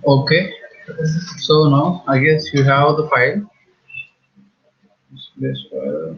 Okay. So now I guess you have the file. This file.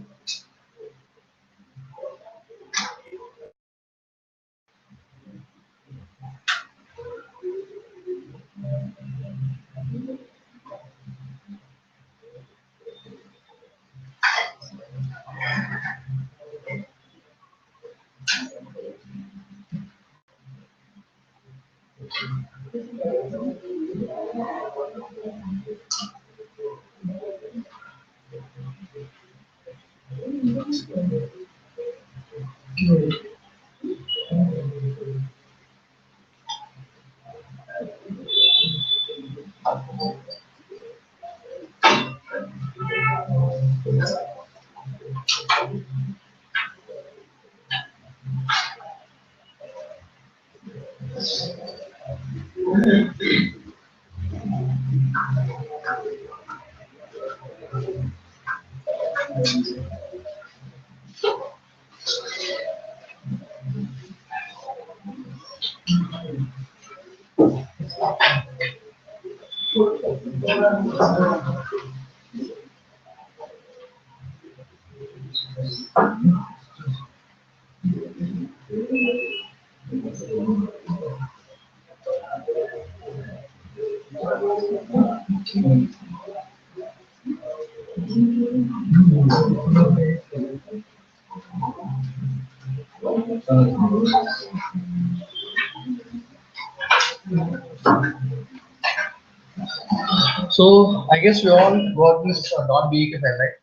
So I guess we all got this .bak file, right?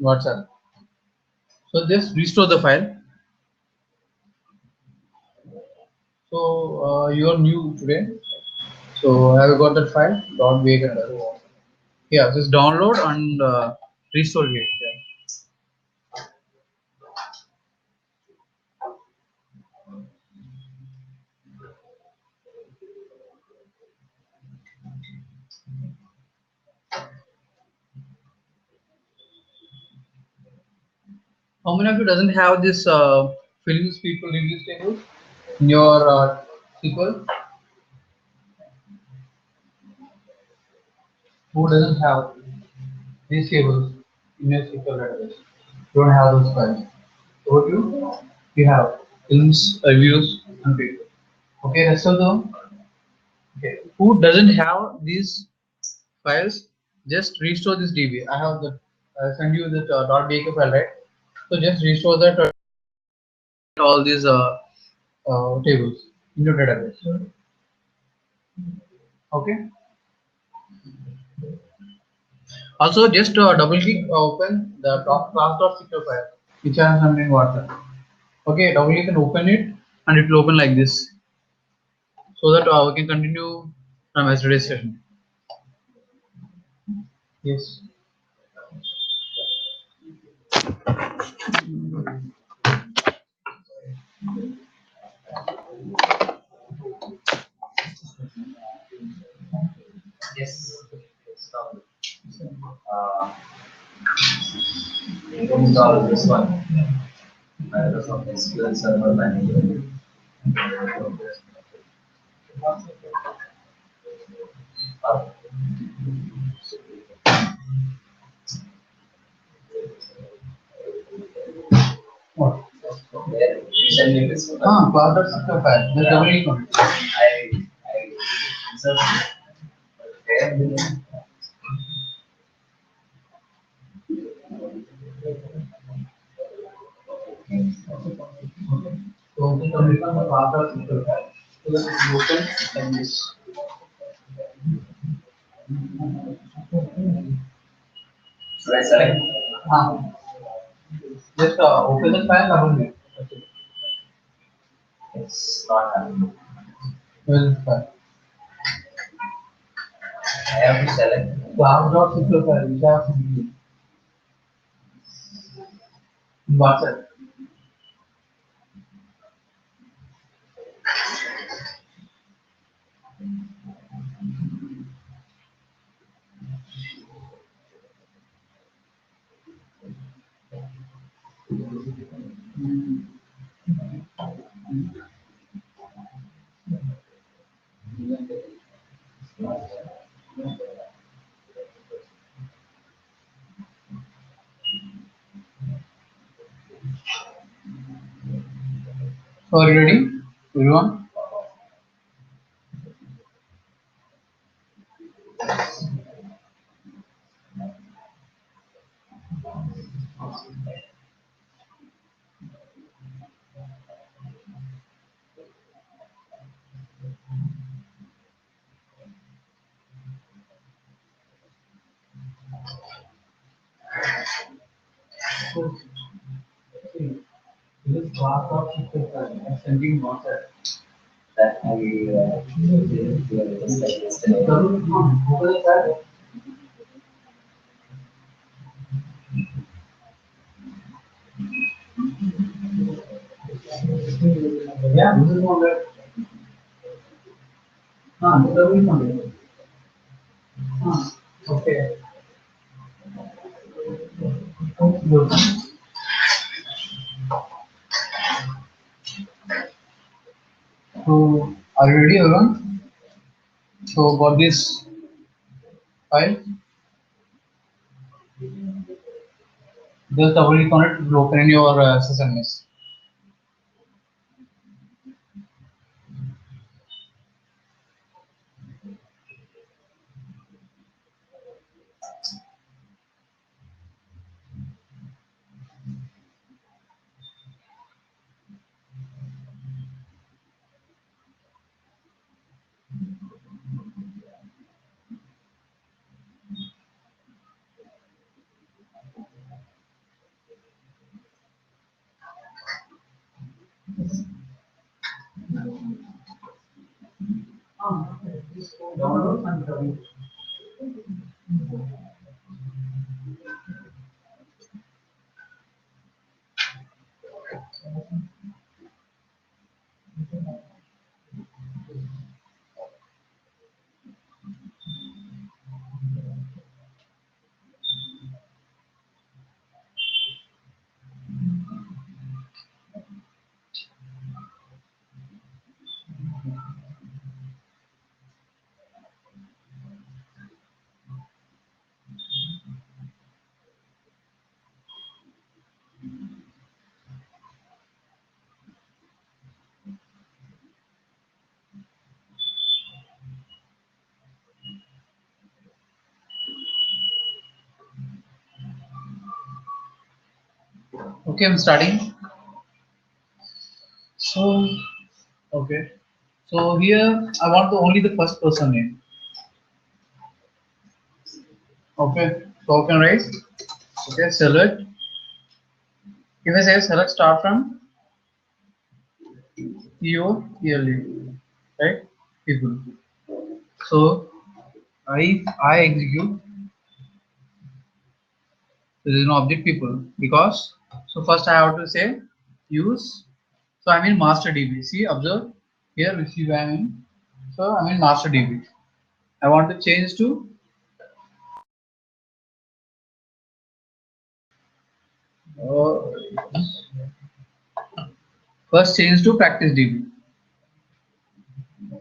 WhatsApp. So just restore the file. So you are new today. So have you got that file? .bak file. Yeah, just download and restore it. Yeah. How many of you doesn't have this films people reviews table in your SQL? Who doesn't have these tables in your SQL database? You don't have those files. What you? You have films, reviews, and people. Okay, rest of them. Okay. Who doesn't have these files? Just restore this DB. I have the send you the .bak file, right? So just restore that all these tables in your database. Okay. Also, just double click open the top class.sql file, which I have sent in WhatsApp. Okay, double click and open it, and it will open like this, so that we can continue from yesterday's session. Yes. Yes. Install this one. Microsoft SQL Server Manager. What? There, send me this one. Class.sql file. Just double click on it. I insert there. So just double click on the class.sql file, so that it will open like this. Should I select? Just open the file, double click. Okay. It's not happening. Where is the file? I have to select. Class.sql file, which I have sent you in WhatsApp. So are you ready, everyone? So, see, this class of sending concept. That I didn't do this like yesterday. Google that. Yeah, this is one that. This is one. Okay. Good. So, are you ready, everyone? So, for this file, just double click on it to open in your SSMS. Download and double. Okay, I'm starting. So, okay. So here I want to only the first person name. Okay. So I can write. Okay, select. If I say select start from your yearly, right? People. So I execute. There is no object people because so first I have to say use. So I'm in master DB. See, observe here. Which you I'm in. So I'm in master DB. I want to change to uh, first change to practice DB.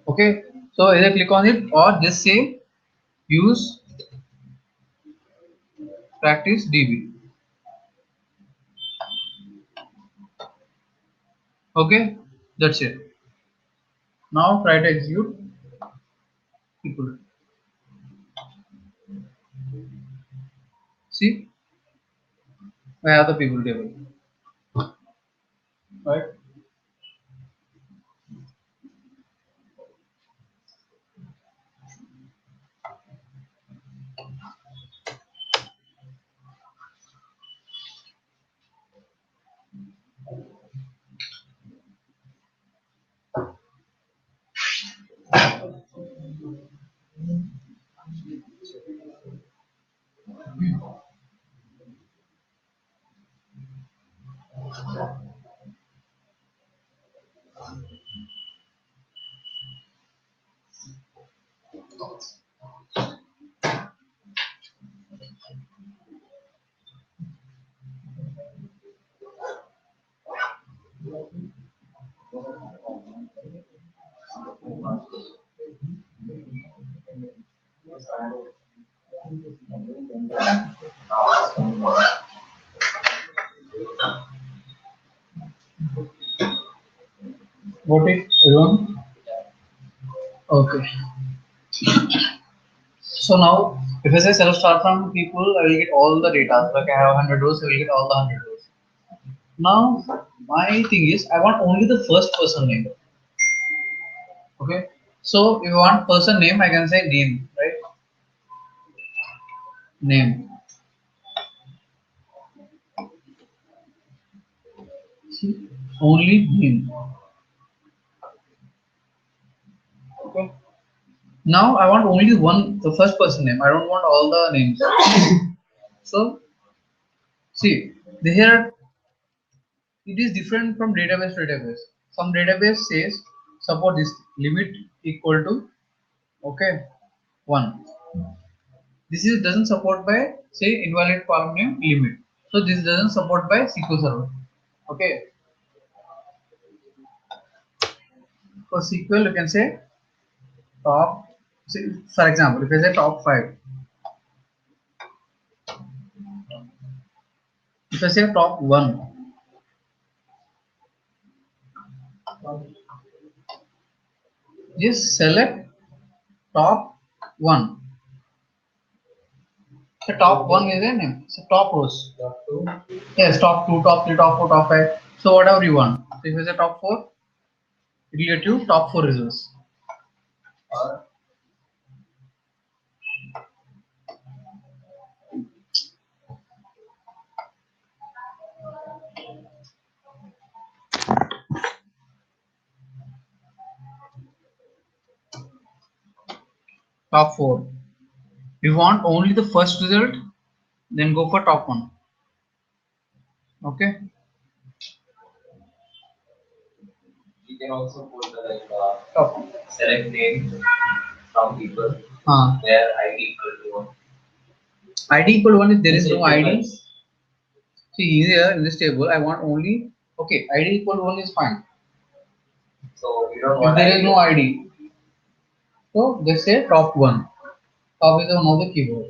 Okay. So either click on it or just say use practice DB. Okay. That's it. Now try to execute people. See, I have the people table. Right. Got it, everyone? Okay. So now, if I say select start from people, I will get all the data. Like I have 100 rows, I will get all the 100 rows. Now, my thing is, I want only the first person name. Okay. So if you want person name, I can say name, right? Name. See, only name. Okay. Now I want only the first person name. I don't want all the names. So see, here it is different from database to database. Some database says support this limit equal to okay 1. This is doesn't support by say invalid column name limit. So this doesn't support by SQL Server. Okay. For SQL you can say top. See, for example, if I say top 5, if I say top 1, just select top 1. The top 1 is a name. So top rows. Yes, top 2, top 3, top 4, top 5. So whatever you want. So if it's a top 4, it will get you top 4 results. Top 4. If you want only the first result, then go for top 1. Okay. You can also put Top 1. select name from people where ID equal to 1. ID equal to 1 if there is no ID. See here in this table, I want only okay. ID equal to 1 is fine. So you don't If want there is ID. no ID, so just say top 1. Top is one of the keyword.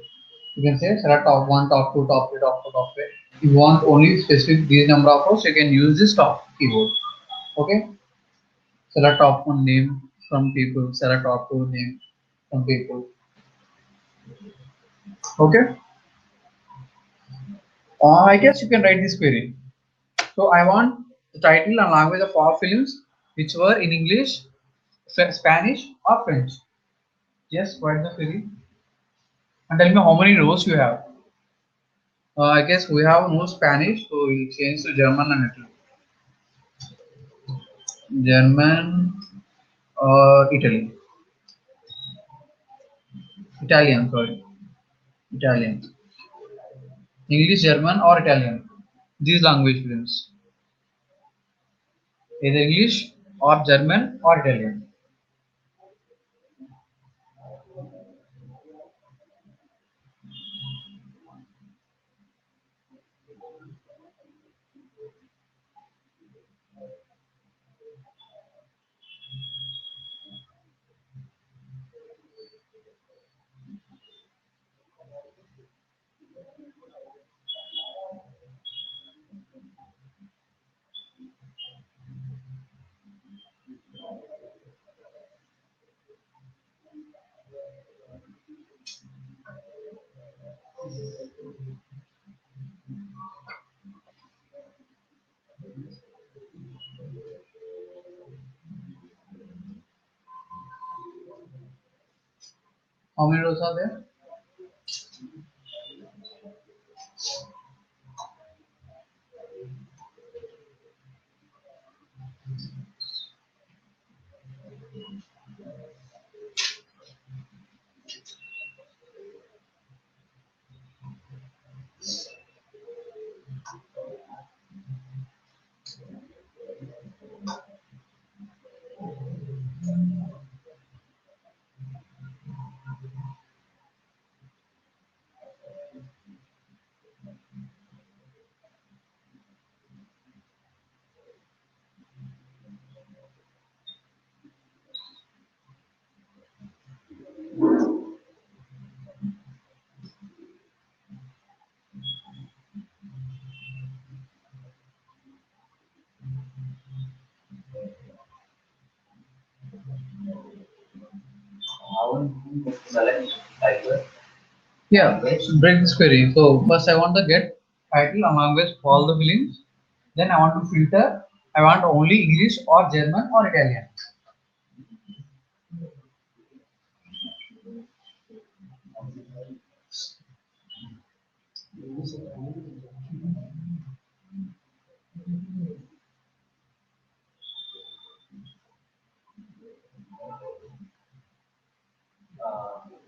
You can say select top 1, top 2, top 3, top 4, top 5. If you want only specific these number of rows, you can use this top keyword. Okay. Select top 1 name from people. Select top 2 name from people. Okay. I guess you can write this query. So I want the title and language of all films which were in English, Spanish or French. Just write the query and tell me how many rows you have. I guess we have no Spanish, so we'll change to German and Italy. German or Italy. Italian, sorry. Italian. English, German or Italian. These language films. Either English or German or Italian. How many rows are there? select title. Yeah, break this query. So first I want to get title along with all the filings. Then I want to filter. I want only English or German or Italian.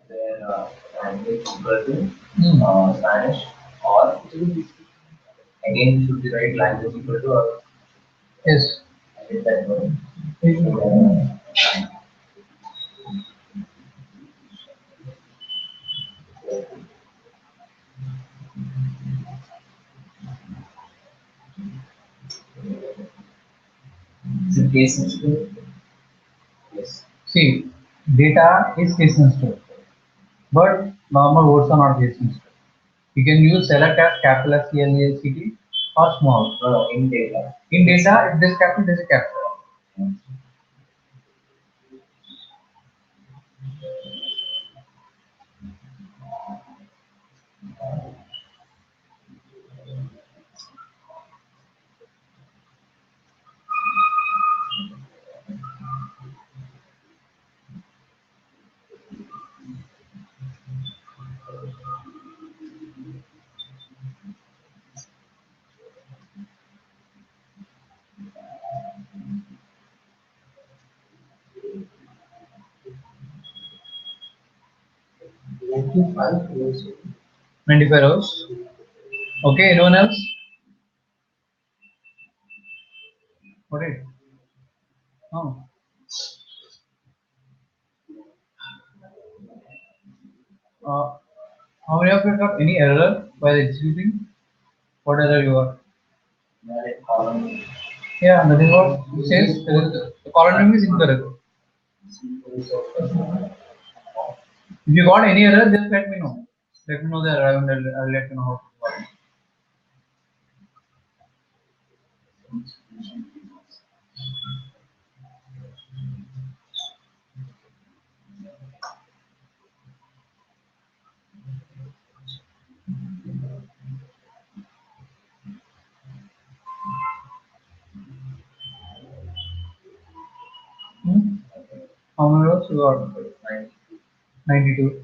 Their language equal to Hmm. Spanish, or again should be right language equal to Yes. I did that one. Is it case sensitive? Yes. See, data is case sensitive, but normal words are not case sensitive. You can use select as capital as CLACT or small. No, in data. In data, if this capital, this is capital. Five years. 95 rows. Okay, anyone else? What is it? Oh. Uh, how many of you got any error while executing? What error you got? Yeah, nothing what it says the column name is incorrect. If you got any error, just let me know. Let me know the error and I'll let you know how to solve it. Hmm? How many rows you got? 92.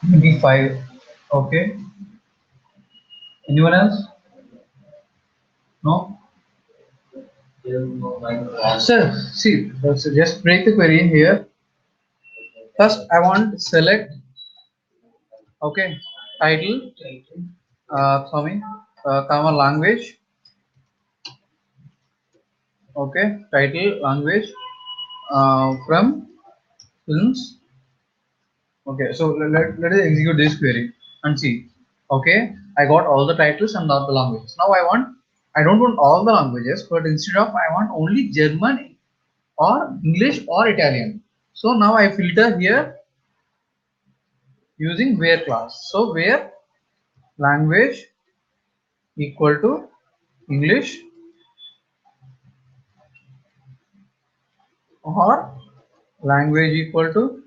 25. Okay. Anyone else? No? Sir, see, so just break the query here. First, I want select, okay, title, sorry, comma language, okay, title, language, from films. Okay, so let us execute this query and see. Okay, I got all the titles and not the languages. Now I don't want all the languages, but instead of I want only German or English or Italian. So now I filter here using where class. So where language equal to English or language equal to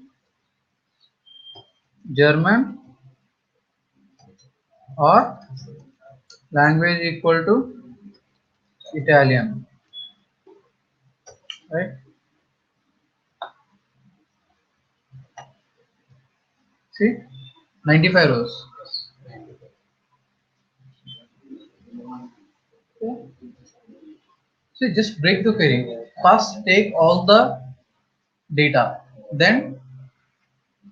German or language equal to Italian, right? See, 95 rows. So just break the query. First take all the data, then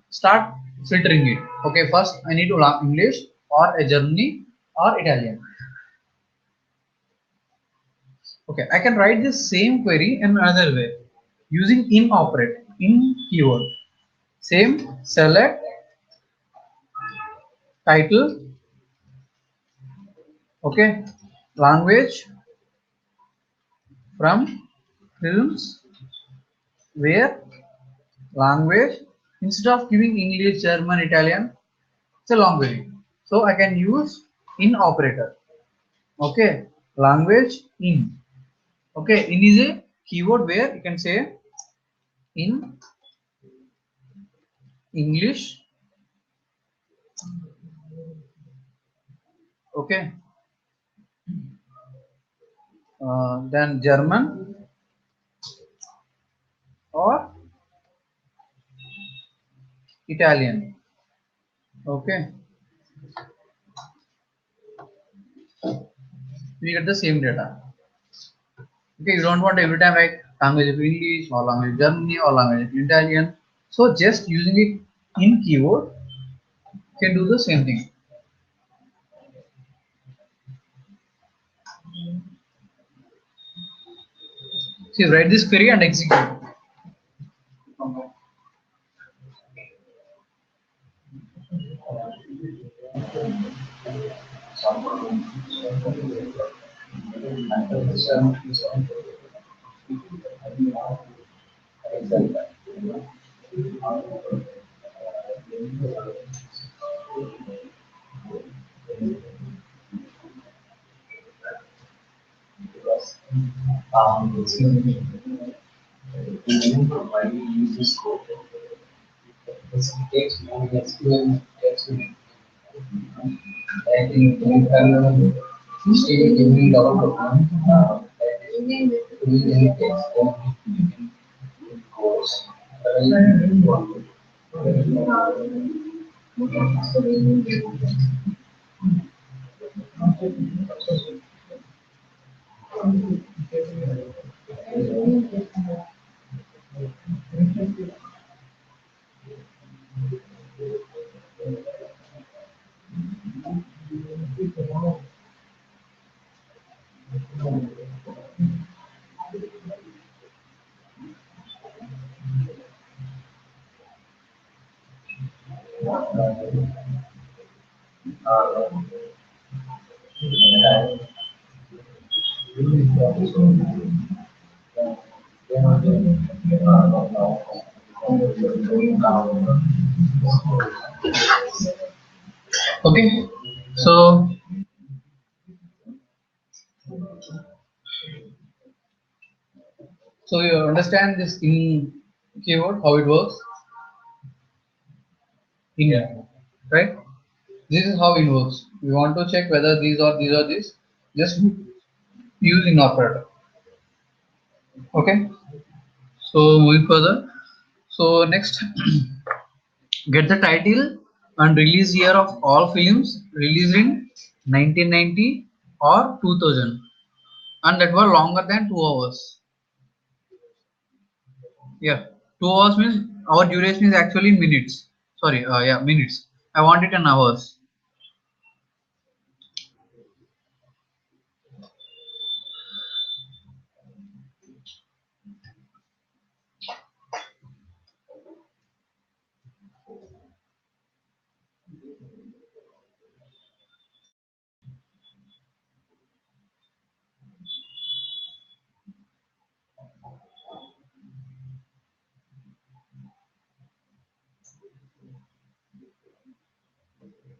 start filtering it. Okay, first I need to learn English or a Germany or Italian. Okay, I can write this same query in another way using in operate, in keyword. Same select title, okay, language from films where language, instead of giving English, German, Italian, it's a long query. So I can use in operator. Okay, language in. Okay, in is a keyword where you can say in English, okay, then German or Italian, okay, we get the same data. Okay, you don't want every time like language of English or language of Germany or language of Italian. So just using it in keyword can do the same thing. See, write this query and execute. Okay. Why we use this code? This takes more SQL, I think we can state every double document. We can text course. Okay, so you understand this in keyword how it works in right? This is how it works. We want to check whether these or these. Just use in operator. Okay. So moving further. So next, get the title and release year of all films released in 1990 or 2000, and that were longer than 2 hours. Yeah, 2 hours means our duration is actually minutes. Sorry, yeah, minutes. I want it in hours.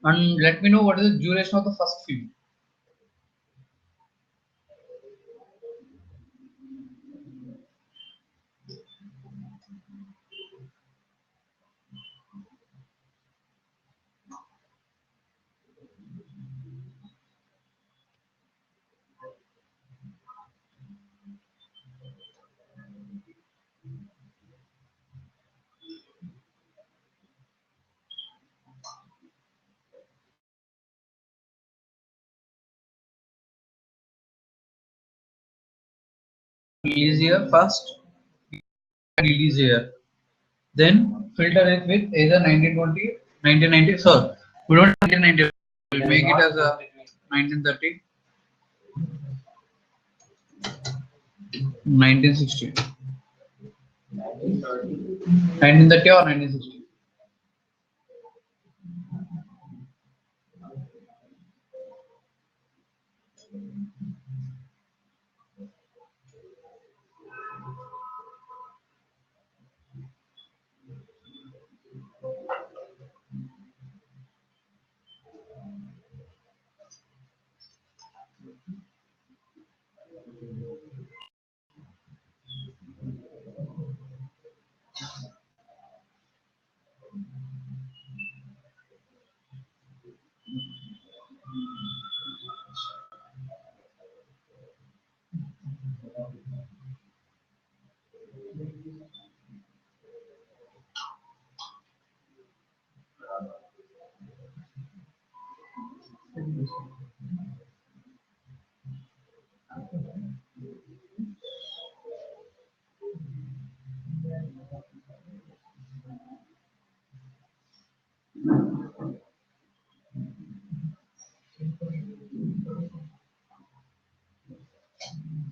And let me know what is the duration of the first film. Release year first, release year. Then filter it with either 1920, 1990. So we don't 1990. We'll make it as a 1930, 1960, 1930 or 1960.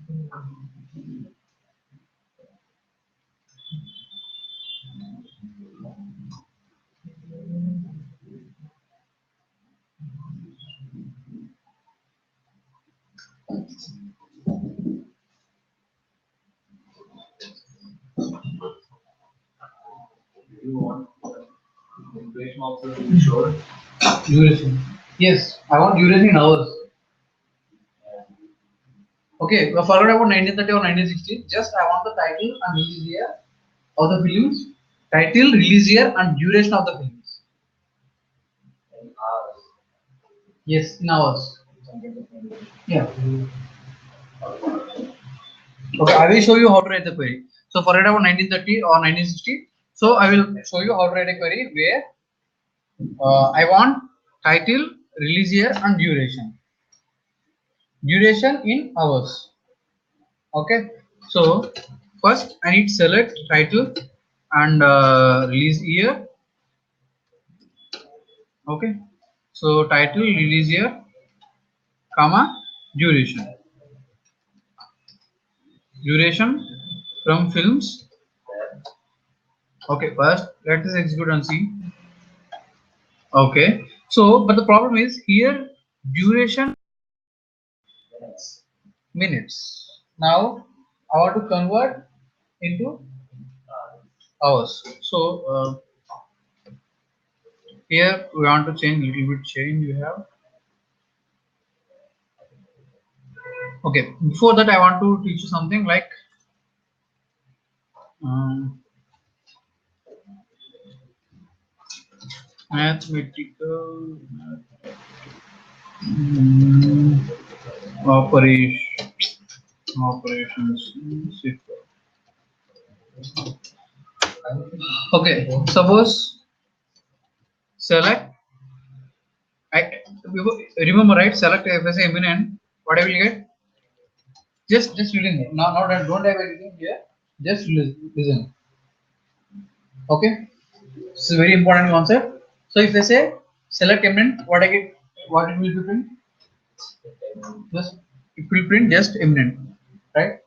Do you want the duration also to be short? Duration. Yes, I want duration in hours. Okay, we forgot about 1930 or 1960. Just I want the title and release year of the films, title, release year, and duration of the films. In hours. Yes, in hours. Yeah. Okay, I will show you how to write the query. So forget about 1930 or 1960. So I will show you how to write a query where I want title, release year, and duration. Duration in hours. Okay. So first I need select title and release year. Okay. So title, release year, comma, duration. Duration from films. Okay. First let us execute and see. Okay. So but the problem is here duration Minutes. minutes. Now I want to convert into hours. So here we want to change little bit change we have. Okay, before that I want to teach you something like um, mathematical operation operations. Okay, suppose select I remember right, select if I say eminent, what I will get, just listen here. Now don't have anything here, just listen. Okay, this is a very important concept. So if I say select eminent, what I get, what it will be print, just it will print just eminent, right?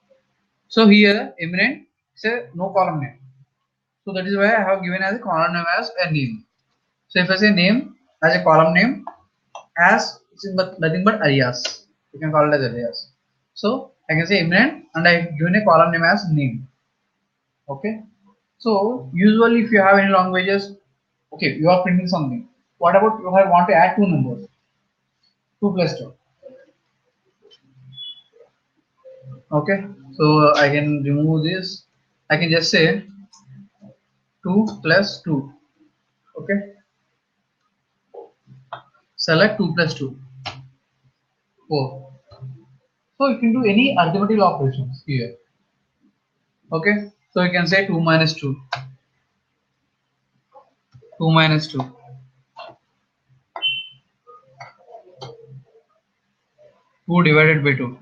So here eminent say no column name, so that is why I have given as a column name as a name. So if I say name as a column name, as but nothing but alias, you can call it as alias. So I can say eminent and I given a column name as name. Okay, so usually if you have any languages, okay, you are printing something, what about you have want to add two numbers, 2 plus 2. Okay, so I can remove this, I can just say 2 plus 2. Okay, select 2 plus 2, 4. So you can do any arithmetical operations here. Okay, so you can say 2 minus 2, 2 minus 2, 2 divided by 2,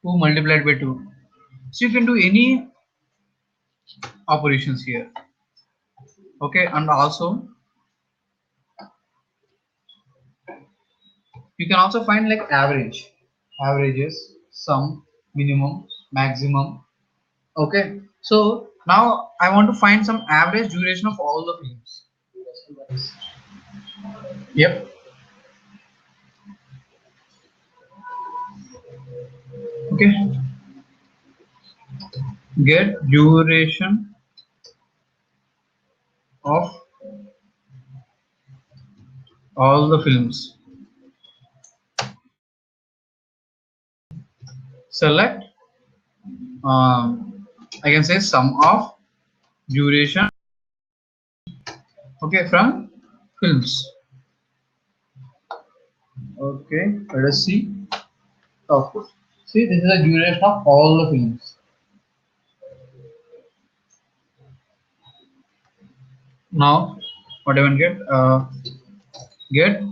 2 multiplied by 2. So you can do any operations here. Okay, and also you can also find like average, averages, sum, minimum, maximum. Okay, so now I want to find some average duration of all the films. Yep. Okay, get duration of all the films. Select I can say sum of duration, okay, from films. Okay, let us see output. See, this is the duration of all the films. Now what I want get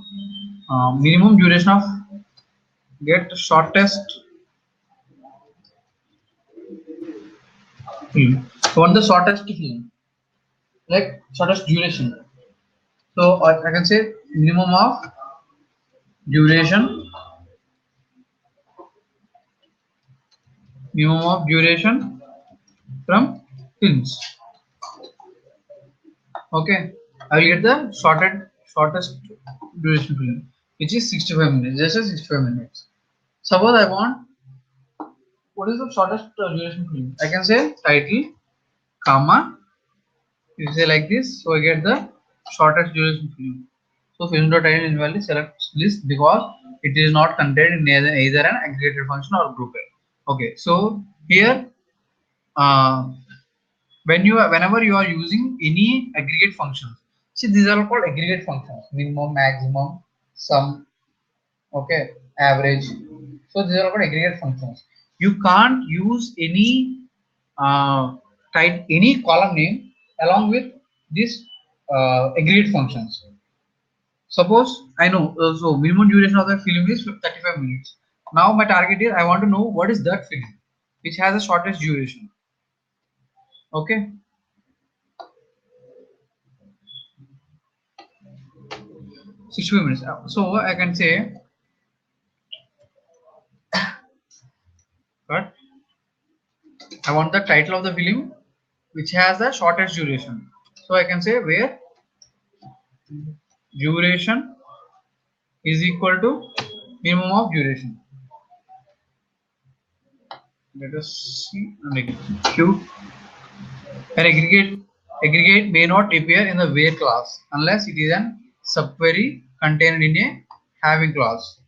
minimum duration of, get shortest film. So want the shortest film, like shortest duration. So I can say minimum of duration, from films. Okay, I will get the shortest duration film, which is 65 minutes, just as 65 minutes. Suppose I want, what is the shortest duration film? I can say title, comma, you say like this, so I get the shortest duration film. So film.title invalid select list because it is not contained in either an aggregated function or group A. Okay, so here whenever you are using any aggregate functions, see these are called aggregate functions: minimum, maximum, sum, okay, average. So these are called aggregate functions. You can't use any type, any column name along with these aggregate functions. Suppose I know, so minimum duration of the film is 35 minutes. Now my target is I want to know what is that film which has the shortest duration. Okay, 65 minutes. So I can say, but I want the title of the film which has the shortest duration. So I can say where duration is equal to minimum of duration. Let us see and Q. An aggregate may not appear in the where class unless it is an subquery contained in a having class.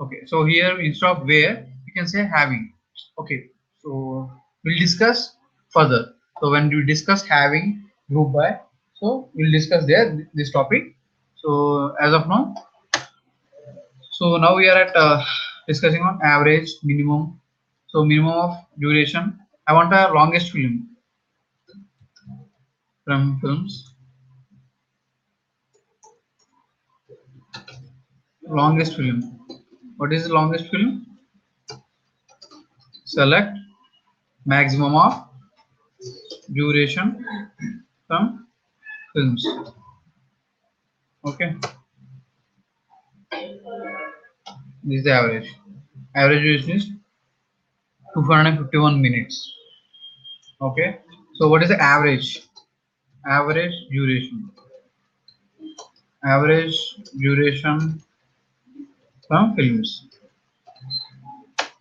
Okay, so here instead of where you can say having. Okay, so we'll discuss further. So when we discuss having group by, so we'll discuss there this topic. So as of now, so now we are at discussing on average, minimum. So minimum of duration. I want a longest film from films. Longest film. What is the longest film? Select maximum of duration from films. Okay, this is the average. Average duration is 251 minutes. Okay, so what is the average? Average duration. Average duration from films.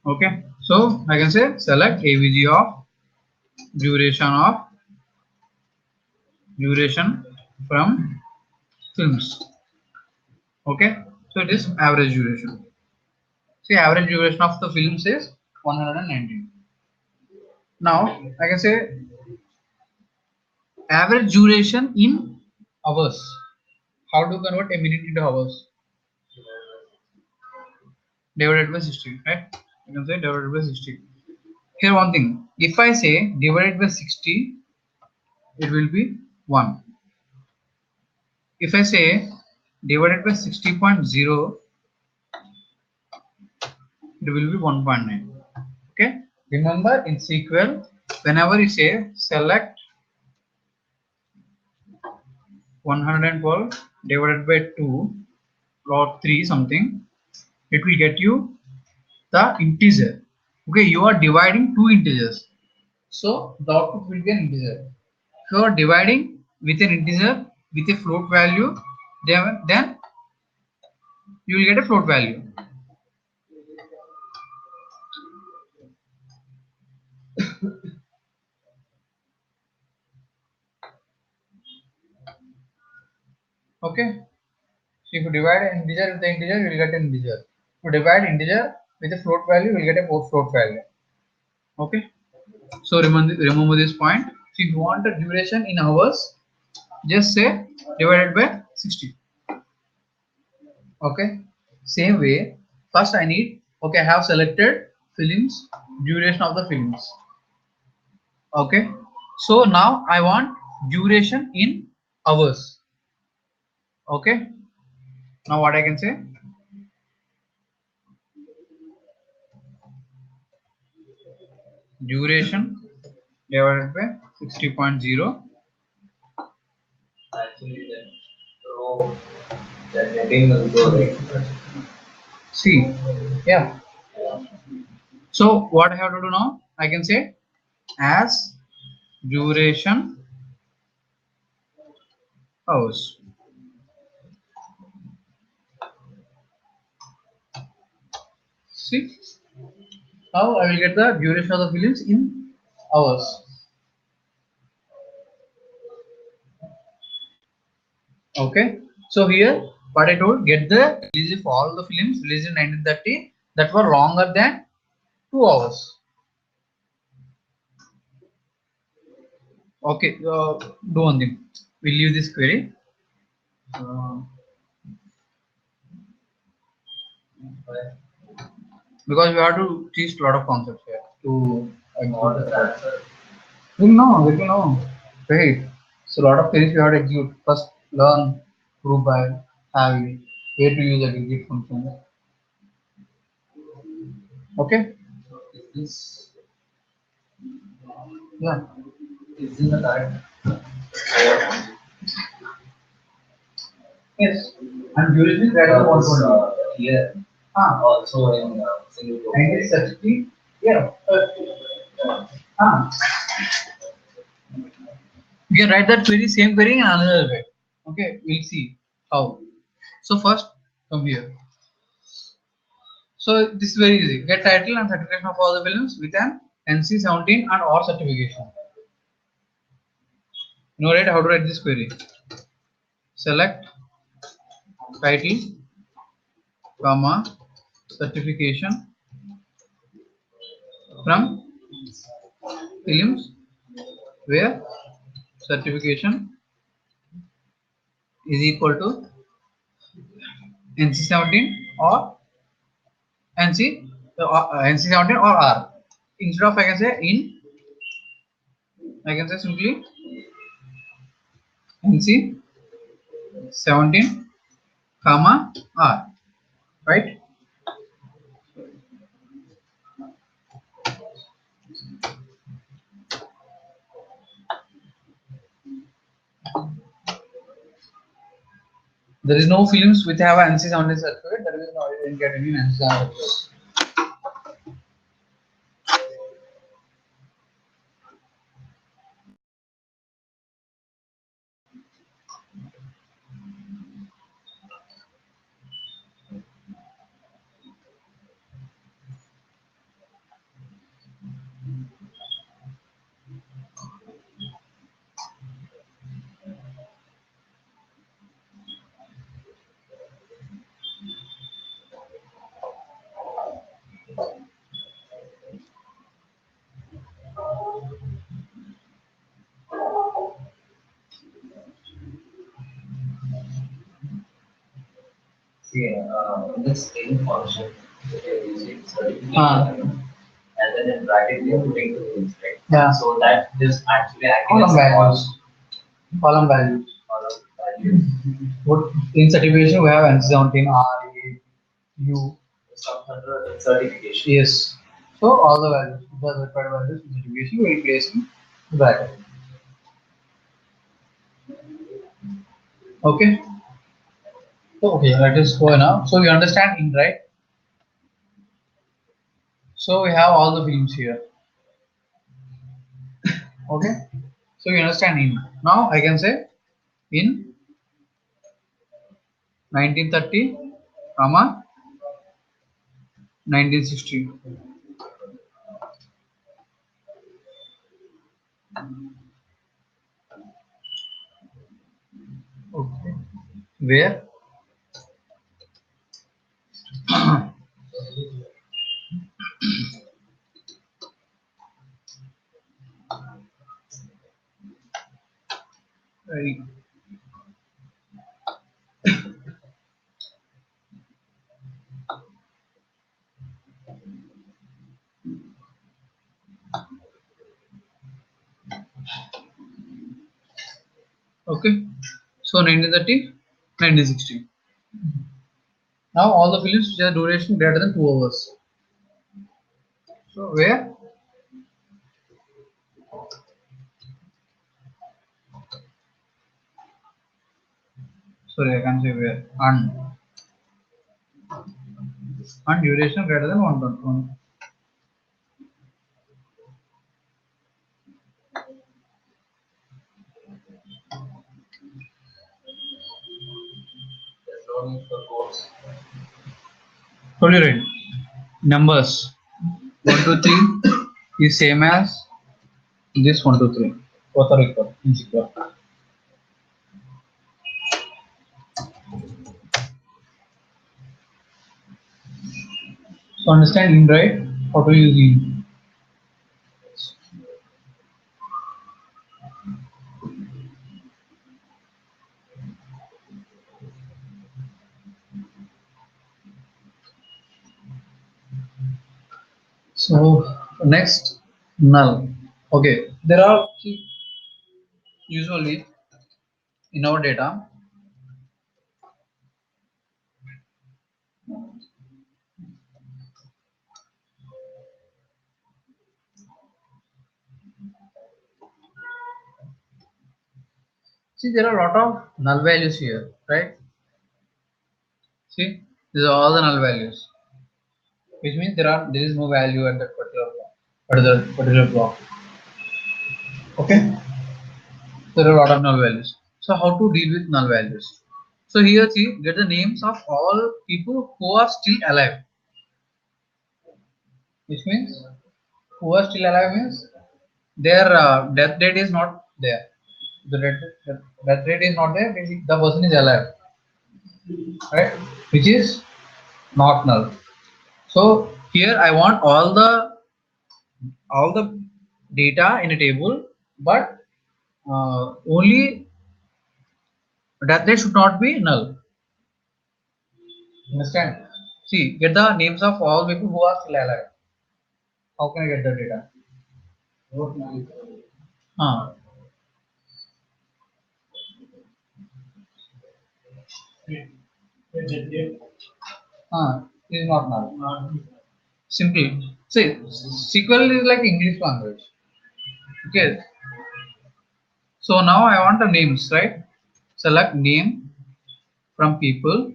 Okay, so I can say select AVG of duration from films. Okay, so it is average duration. See, average duration of the films is 119. Now I can say average duration in hours. How to convert a minute into hours? Divided by 60, right? You can say divided by 60. Here one thing, if I say divided by 60, it will be 1. If I say divided by 60.0, it will be 1.9. Okay, remember in SQL, whenever you say select 112 divided by 2 or 3 something, it will get you the integer. Okay, you are dividing two integers, so the output will be an integer. If you are dividing with an integer with a float value, then you will get a float value. Okay, so if you divide an integer with the integer, you will get an integer. If you divide integer with a float value, you will get a float value. Okay, so remember this point. So if you want the duration in hours, just say divided by 60. Okay, same way, first I need, okay, I have selected films, duration of the films. Okay, so now I want duration in hours. Okay, now what I can say, duration divided by 60.0. Actually, row that heading will go right. See, yeah. So what I have to do now? I can say as duration hours. See how I will get the duration of the films in hours. Okay. So here what I told, get the release of all the films released in 1930 that were longer than 2 hours. Okay. Do one thing. We'll leave this query. Uh, because we have to teach a lot of concepts here to What is that, sir? we will know. Wait. So a lot of queries we have to execute. First learn group by having where to use aggregate function. Okay? Is Yeah. this is in the correct? Yes. And duration greater than 120. Here also in single row. 1960. Yeah. Ah. You can write that query, same query in another way. Okay, we'll see how. So first, come here. So this is very easy. Get title and certification of all the films with an NC-17 and or certification. You know right how to write this query. Select title, comma, certification from films where certification is equal to NC-17 or NC-17 or R. Instead of I can say in, I can say simply NC-17, comma R. Right? There is no films which have an NC-17 certificate. That is why I didn't get any NC-17 certificate. See, in this same function, we are using Ah. certification and then in bracket we are putting two things, right? Yeah. So that is actually acting Column as a values. Column values. column value. What in certification we have NC-17 R, A, U. Some under certification. Yes. So all the values, the required values in certification we will place in bracket. Okay. So okay, let us go now. So you understand in, right? So we have all the films here. Okay. So you understand in. Now I can say in 1930, comma 1960. Okay. Where? Very. Okay. So 1930, 1960. Now all the films which have duration greater than 2 hours. So where? sorry, I can say where, and duration greater than 1. No need for codes. Totally right. Numbers 1 to 3 is same as this 1 to 3. Both are equal in secure. So understand in, right? How to use in. So next, null. Okay, there are usually in our data. See, there are a lot of null values here, right? See, these are all the null values, which means there is no value at that particular block. Okay, there are a lot of null values. So how to deal with null values? So here, see, get the names of all people who are still alive, which means who are still alive means their death date is not there. The death date is not there. The person is alive, right? Which is not null. So here I want all the data in a table, but only death date should not be null. Understand? See, get the names of all people who are still alive. How can I get the data? Uh, is not null. Simple. See, SQL is like English language. Okay. So now I want the names, right? Select name from people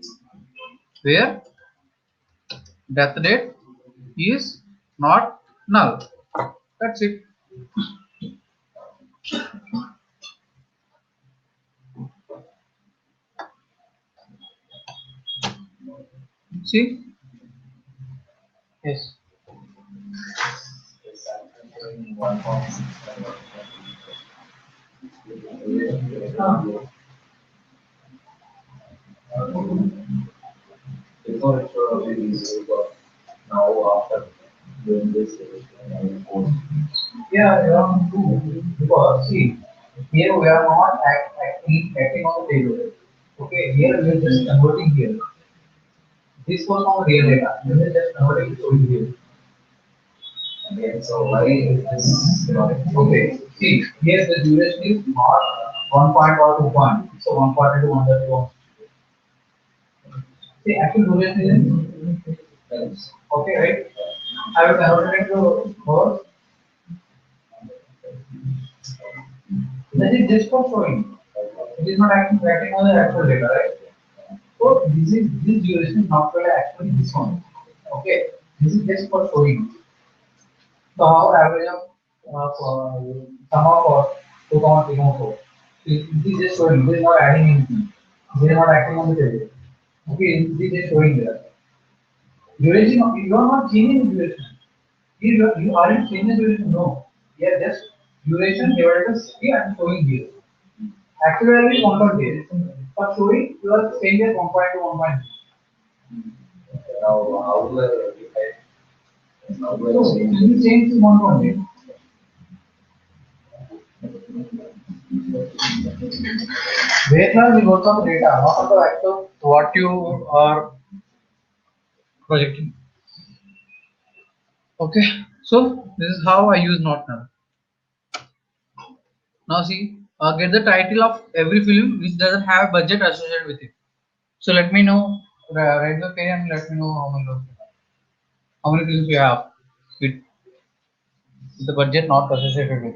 where death date is not null. That's it. See? Yes. Yes, I'm doing 1.6. Before it should have been easy, but now after doing this, I will code. Yeah, you have to because see, here we are not acting on the table. Okay, here we are just converting here. This was not real data. We are just converting to here. Again, so why is this correct? Okay, see, here the duration is not 1 point or 2 point. So 1 point into 1 See, actual duration is okay, right? I will convert it into hours. That is just for showing. It is not actually tracking on the actual data, right? So this duration is not really actually this one. Okay, this is just for showing. So our average of sum of 2,304. This is just showing. This is not adding anything. This is not acting on the table. Okay, this is just showing there. Duration, you are not changing duration. You aren't changing duration. No, yeah, just duration divided by 60 and showing here. Actual value is 1.8. For showing, you are saying that 1.2, 1.3. Now, how do I verify? How do I So, change you it? change to 1.8. Where class is work on the data, not on the actual what you are projecting. Okay, so this is how I use not null. Now see, get the title of every film which doesn't have budget associated with it. So let me know, write the page and let me know how many films you have with the budget not associated with.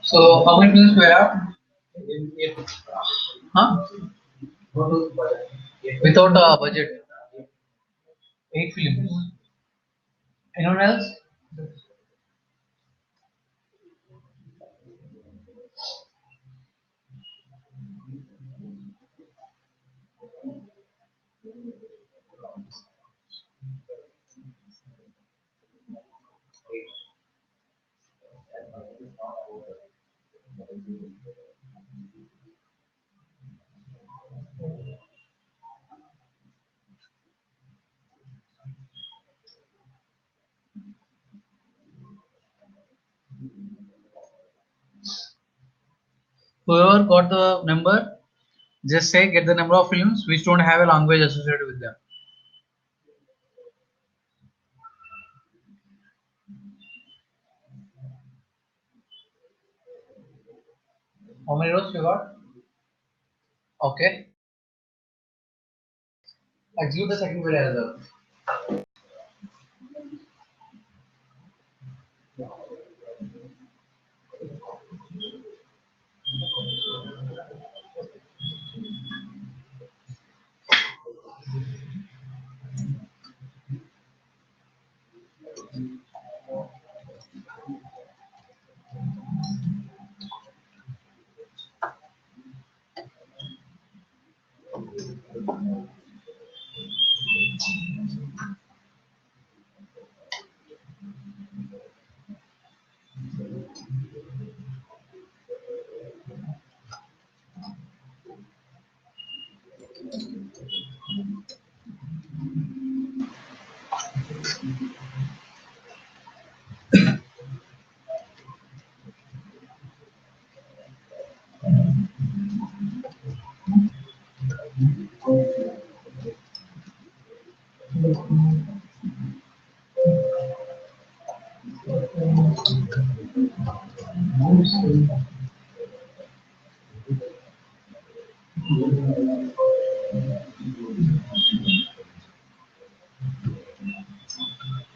So how many films do you have? Huh? Without a budget, 8 films. Anyone else? Whoever got the number, just say get the number of films which don't have a language associated with them. How many rows you got? Okay. Execute the second query as well.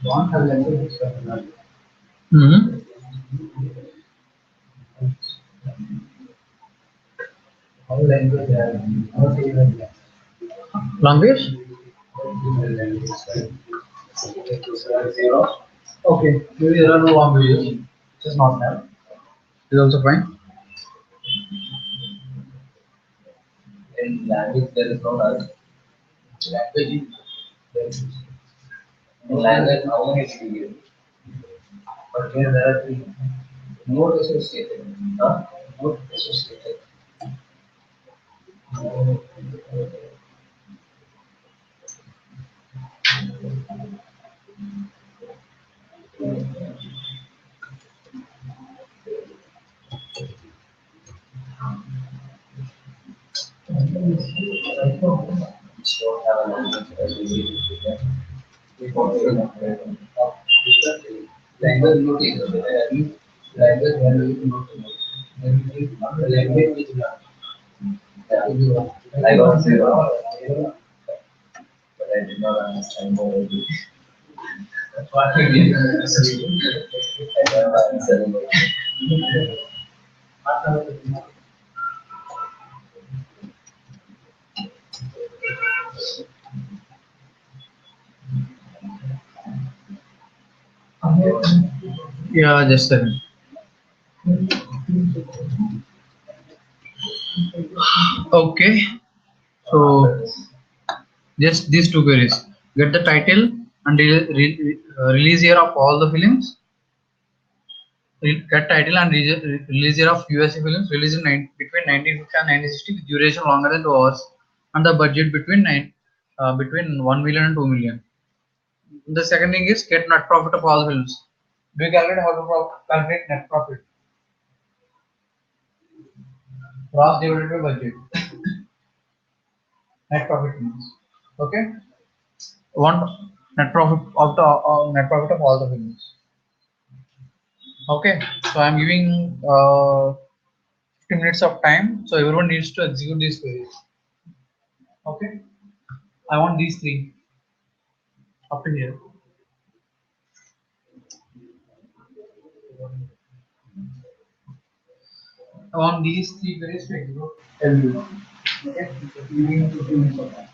Don't have language. Mm-hmm. How language language? Zero. Okay, maybe there are no languages. Which is not have. Is also fine. In language there is no null. Language is in language how many degree? But here there are three. Node associated. Huh? Node associated. which don't have an element associated with them. We also not language notation, language value notation. The language is not. I got zero, but I did not understand what I did. What you did, I don't answer. Yeah, just a second. Okay, so just these two queries. Get the title and release year of all the films. Get title and release year of USA films released between 1950 and 1960 with duration longer than 2 hours, and the budget between 1 million and 2 million. The second thing is get net profit of all films. Do you calculate how to calculate net profit? Gross divided by budget. Net profit means. Okay. Want net profit of the net profit of all the films. Okay. So I'm giving 50 minutes of time. So everyone needs to execute these queries. Okay. I want these three up to here. I want these three queries to execute everyone. Okay. Giving 50 minutes of time.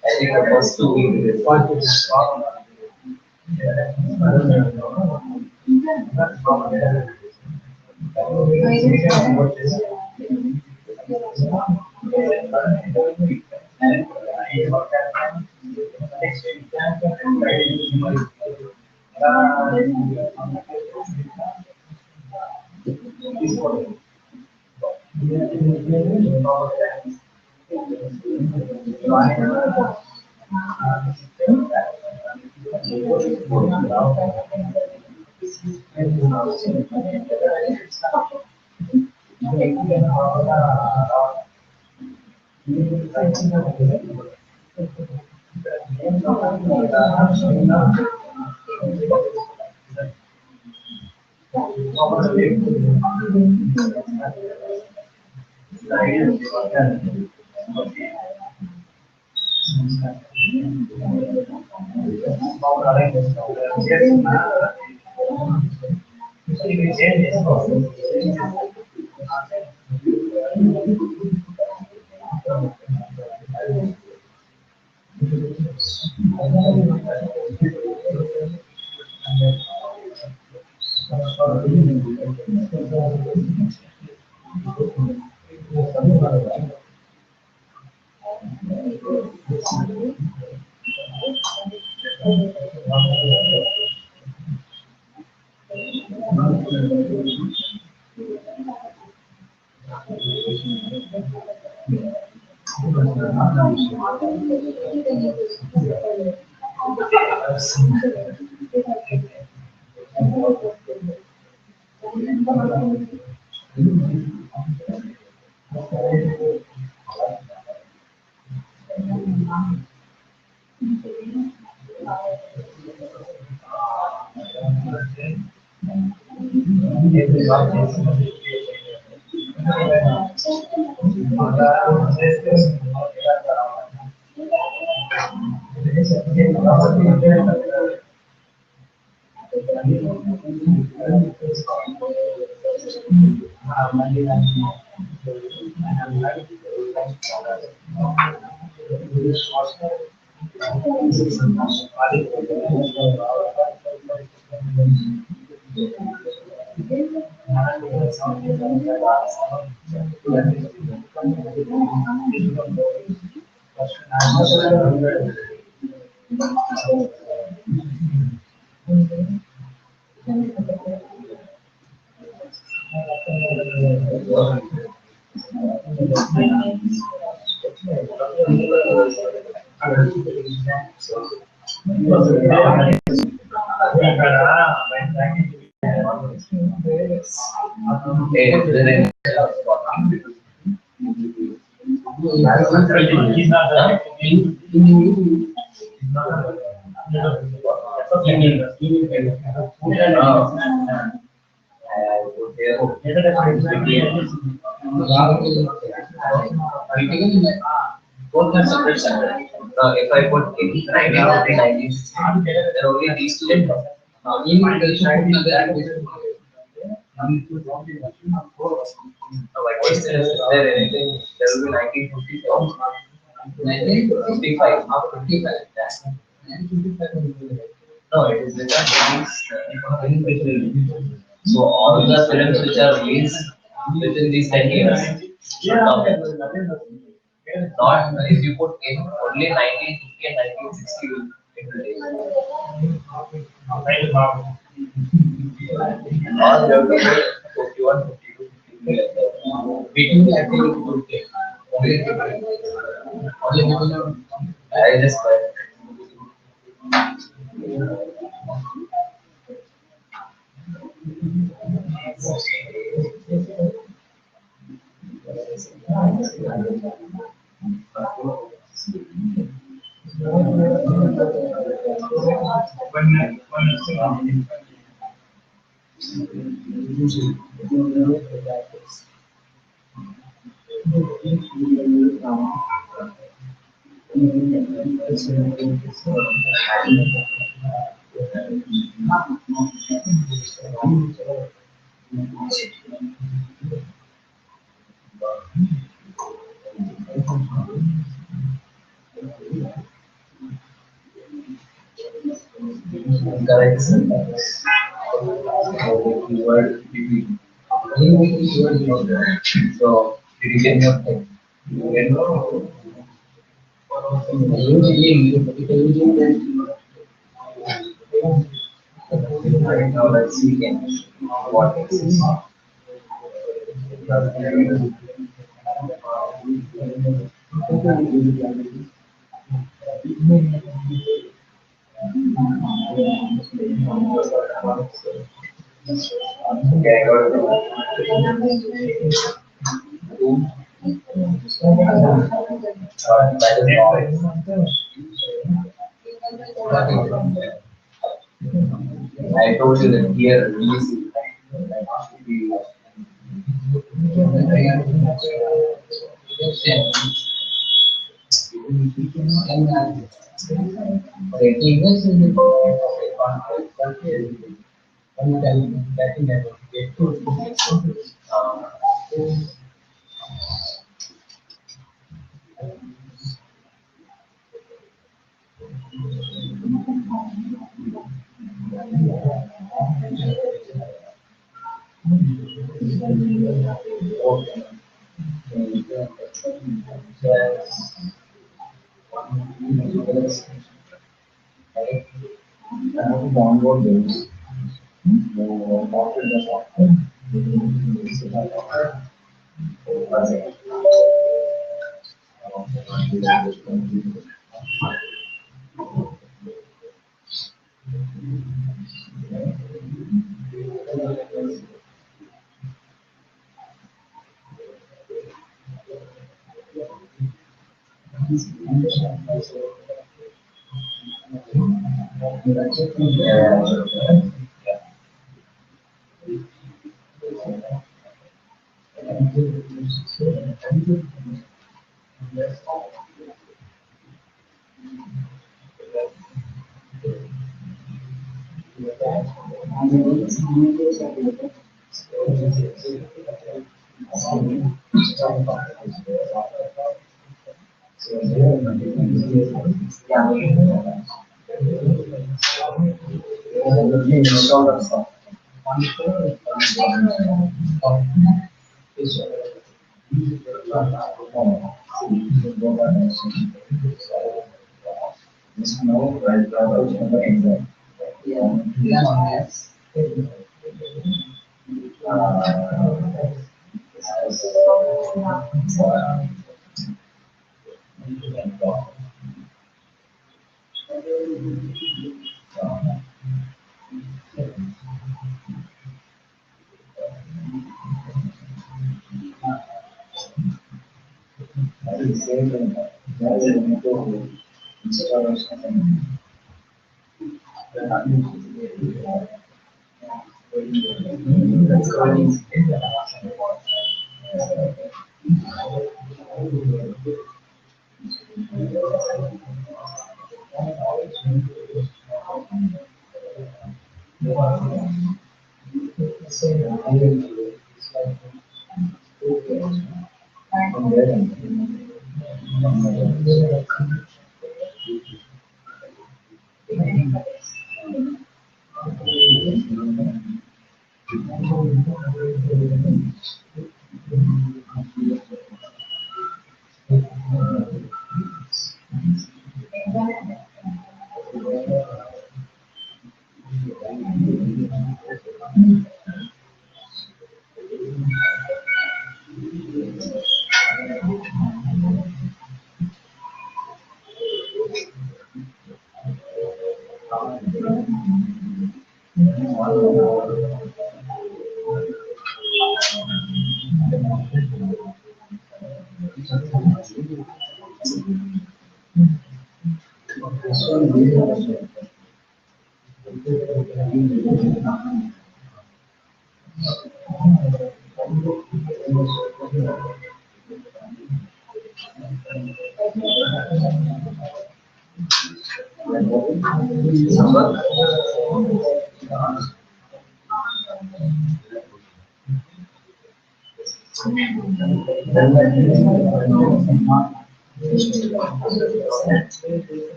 I think the first two weeks is Both are separate separate. If I put 1950, then only these two will come. My question is there anything? There will be 1954. 1955. No, it is written so all the films which are released within these 10 years should come in. Not if you put in only 1950 and 1960, it will take. Or you have to put 51, 52, 53 like that. Between activity will take. I just correct. Keyword between. So did you get your thing? You get right now let's see again what is this. Okay, I got it. That is wrong. I told you that here release is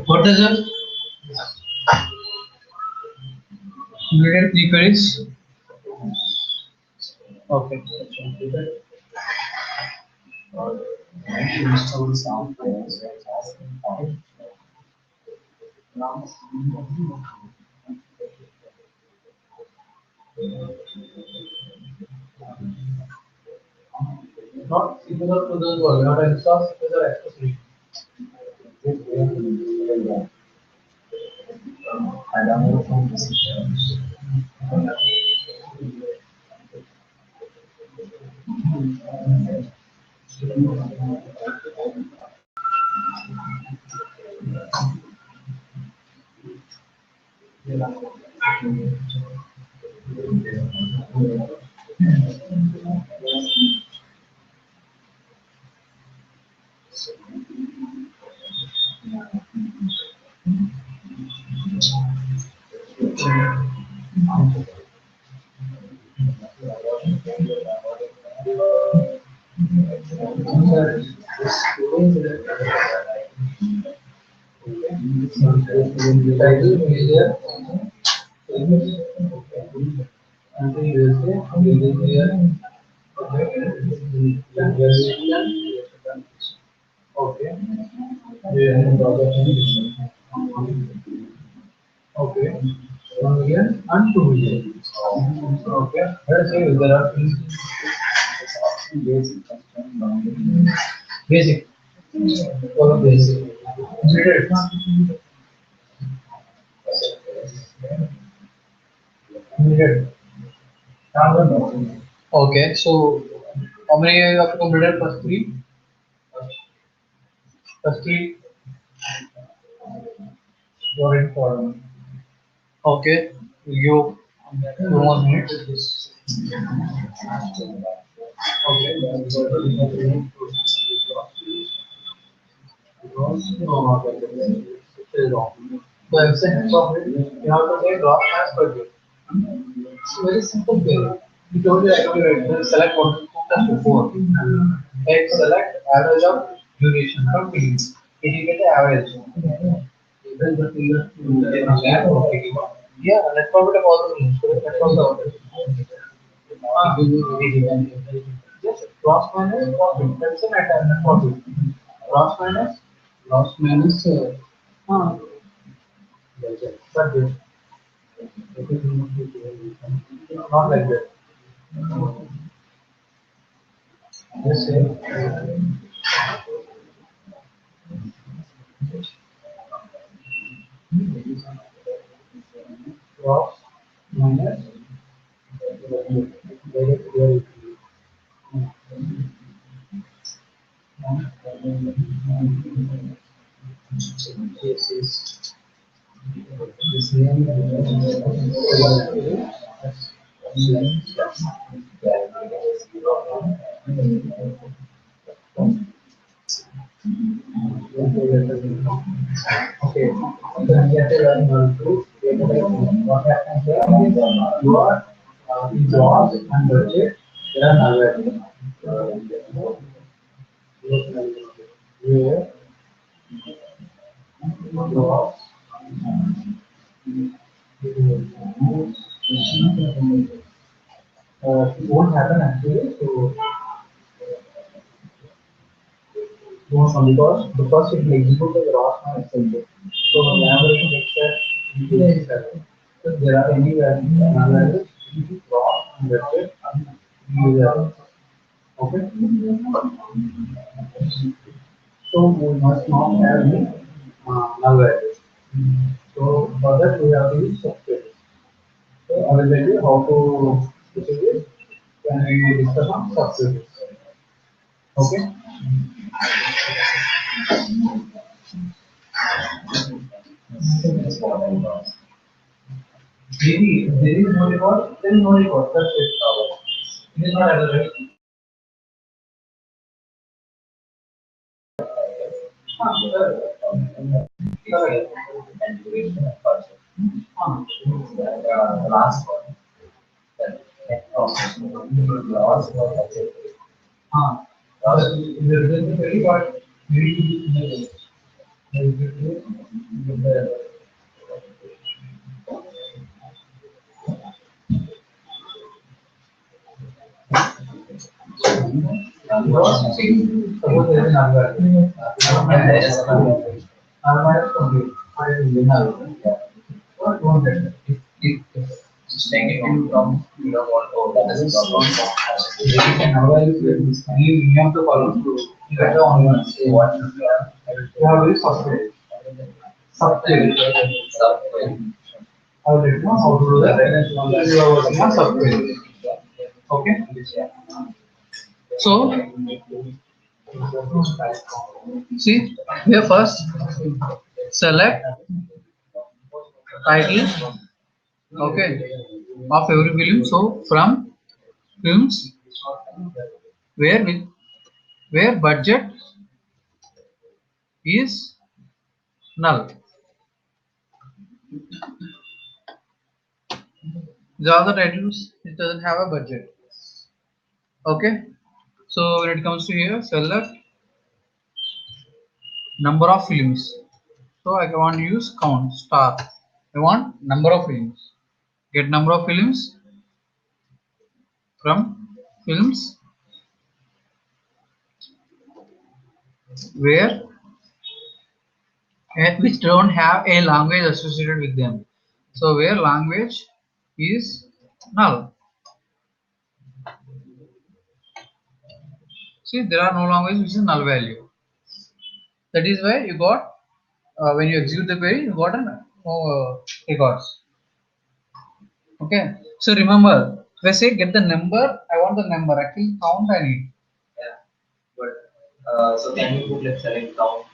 What is it? Created three queries. Okay. Not similar to those who not instance, it is an expression. Title media until USA okay. Okay. 1 million and 2 million. Okay. Let's say there are basic. For basic. Consider it. Consider it. Okay. So how many you have to consider first three? First three you're in for. Okay. You 2 more minutes. Okay. No, not like that. It is wrong. The essence of it, you have to say drop as per view. It's a very simple thing. You told you activate, then select what plus 4. Right, select average of duration from fields. It will get the average. Yeah, net profit of all the fields. Net profit of just gross minus profit. That's the net profit. Gross minus uh, but not like that. Just say gross minus this is this name. Okay. Then we have to learn what happens here. You are in jobs and budget. There are null where jobs won't happen actually. So because it will execute the gross minus input. So whenever it makes that into the seven, so there are any values gross and budget user. Okay. So we must not have any null values. So for that we have to use subscripts. So I will tell you how to do this when we discuss on subscripts. Okay. Maybe there is no record, there is no record. That's it. It is not aggregate. Correct. And duration of project. The last one. The net profit. Loss or budget. There is a very what we suppose there is another. Just take it from you don't want to that is a problem. You have to follow through. You have to only say what you have very software. Software. I will let you know how to do that. You are working on software. Okay. So see here first select title okay of every film. So from films where with where budget is null. The other titles it doesn't have a budget. Okay. So when it comes to here select number of films. So I want to use count star. I want number of films. Get number of films from films where which don't have a language associated with them. So where language is null. See there are no language which is null value. That is why you got when you execute the query you got an records. Okay. So remember if I say get the number I want the number actually count I need. Yeah. But so can you put let's select count?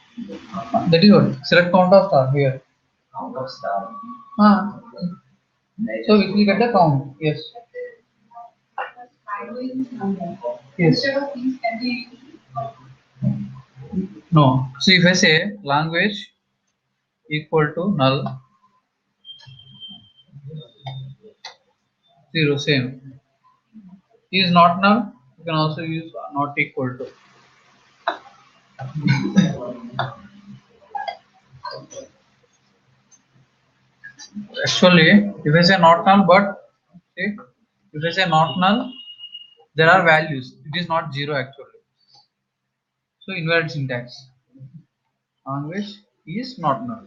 That is what select count of star here. Count of star. So we will get the count. Yes. Yes. No. So if I say language equal to null 0 same is not null You can also use not equal to. Actually, if I say not null, but see, if I say not null, there are values. It is not zero actually. So invalid syntax on which is not null.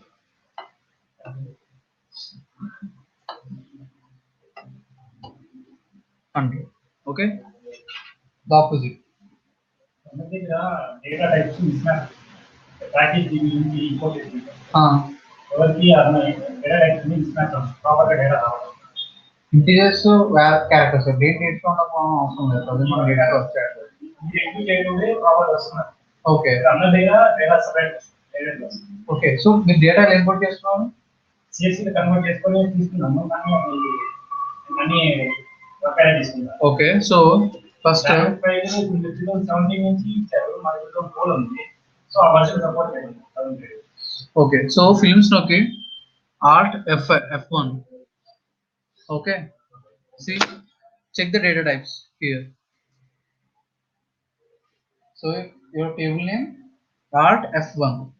100. Okay. The opposite. Data types mismatch. Package imported. ఎవరికి Data types mismatch. Proper data. Integers characters date నేర్చుకోవడం అవసరం లేదు అది మన data వచ్చాడు okay okay so మీరు data import చేస్తున్నారు CSC convert చేసుకొని తీసుకున్నాము కానీ అన్ని ఒకే తీసుకున్నాం ఓకే సో ఫస్ట్ 2017 నుంచి ఇచ్చారు మా దగ్గర కోడ్ ఉంది సో ఆ వర్షన్ సపోర్ట్ చేయండి ఓకే సో ఫిల్మ్స్ నొక్కి Alt F1 okay see check the data types here so your table name alt F1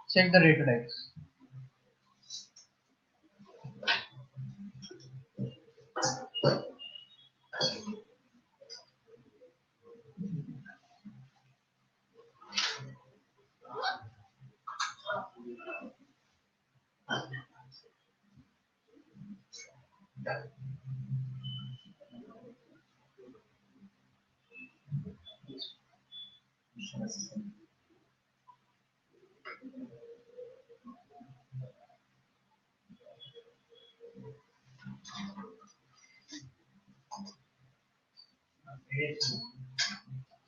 check the data types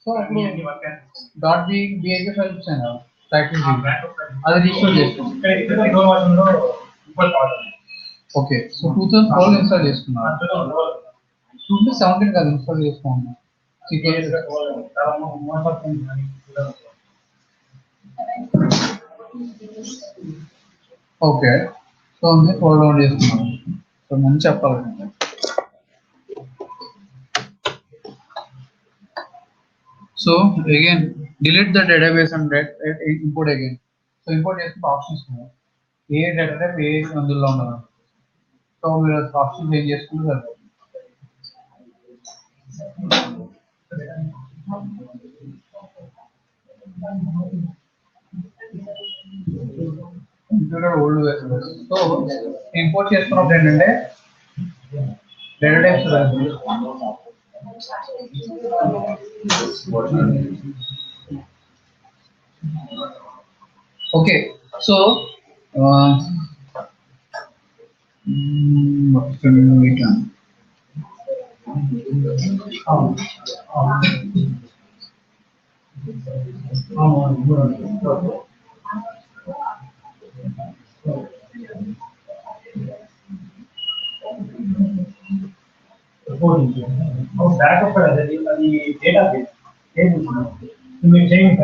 so dot BAK file ఇచ్చాను title అది restore చేస్తాను okay so 2012 install చేసుకున్నాను 2017 కాదు install చేసుకున్నాను okay so అందుకే fold down చేసుకున్నాను so ముందు చెప్పాలి so again delete the database and import again so import చేసుకుంటే ఆప్షన్స్ ఉన్నాయి ఏ డేటా టైప్ ఏ అందులో ఉన్నది సో మీరు ఆప్షన్ చేంజ్ చేసుకుంటే సరిపోతుంది కంప్యూటర్ ఓల్డ్ సో ఇంపోర్ట్ చేసుకున్నప్పుడు ఏంటంటే data types okay so what can we do backup అది డేటా బేస్ మీరు చేయండి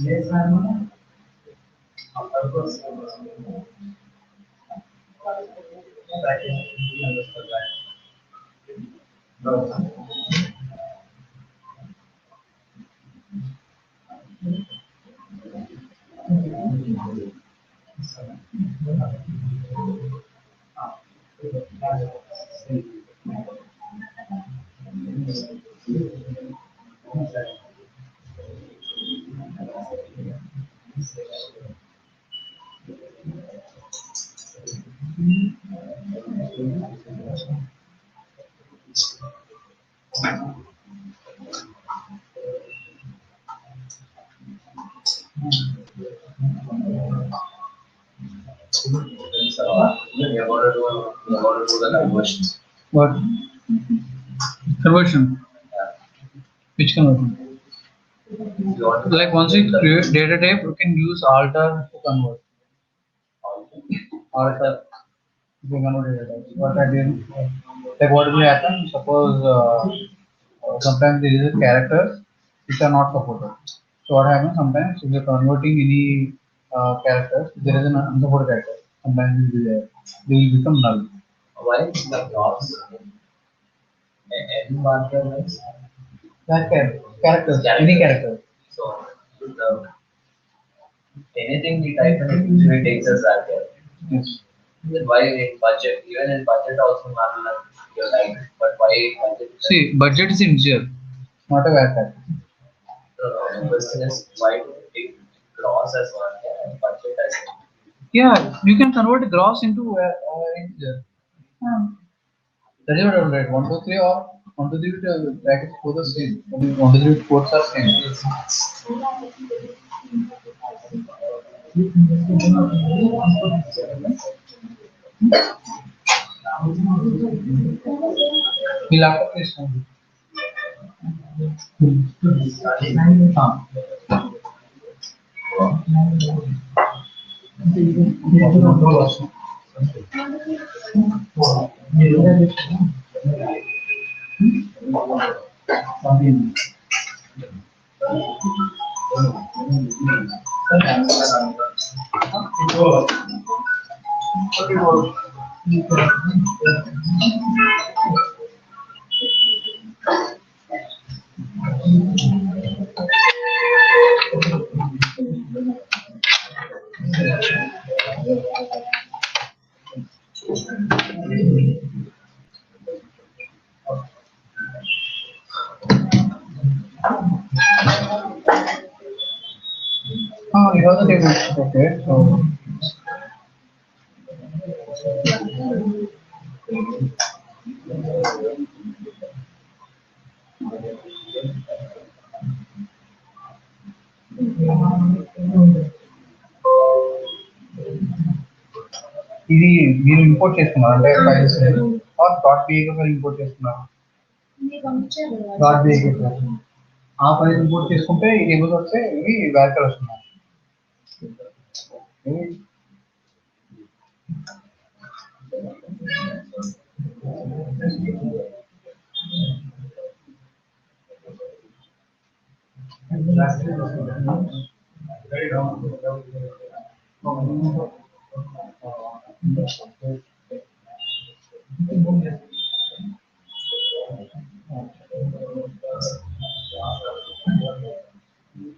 చేశాను what conversion which conversion like once you create data type you can use alter to convert alter to convert data type what I did like what will happen suppose sometimes there is a characters which are not supported so So what happens sometimes if you're converting any characters, there is an unsupported character. Sometimes it will be there. They will become null. Why is the cross n marker is? That characters, any character. So the anything we type in it usually takes us that there. Yes. Then why in budget? Even in budget also not like you're right. But why budget? See, budget is integer, not a character. The question is why do we take gross as one and budget as one? Yeah, you can convert gross into integer. That is what I will write. 1, 2, 3 or 1, 2, 3 brackets both the same. 1, 2, 3 quotes are same. We'll have to place only. You have the table. Okay, so ఇది మీరు import చేసుకున్నారు అంటే files R dot బిఏకి file import చేసుకున్నారు dot బిఏకి ఆ file import చేసుకుంటే ఈ టేబుల్స్ వస్తే ఇవి వ్యాఖ్యలు వస్తున్నాయి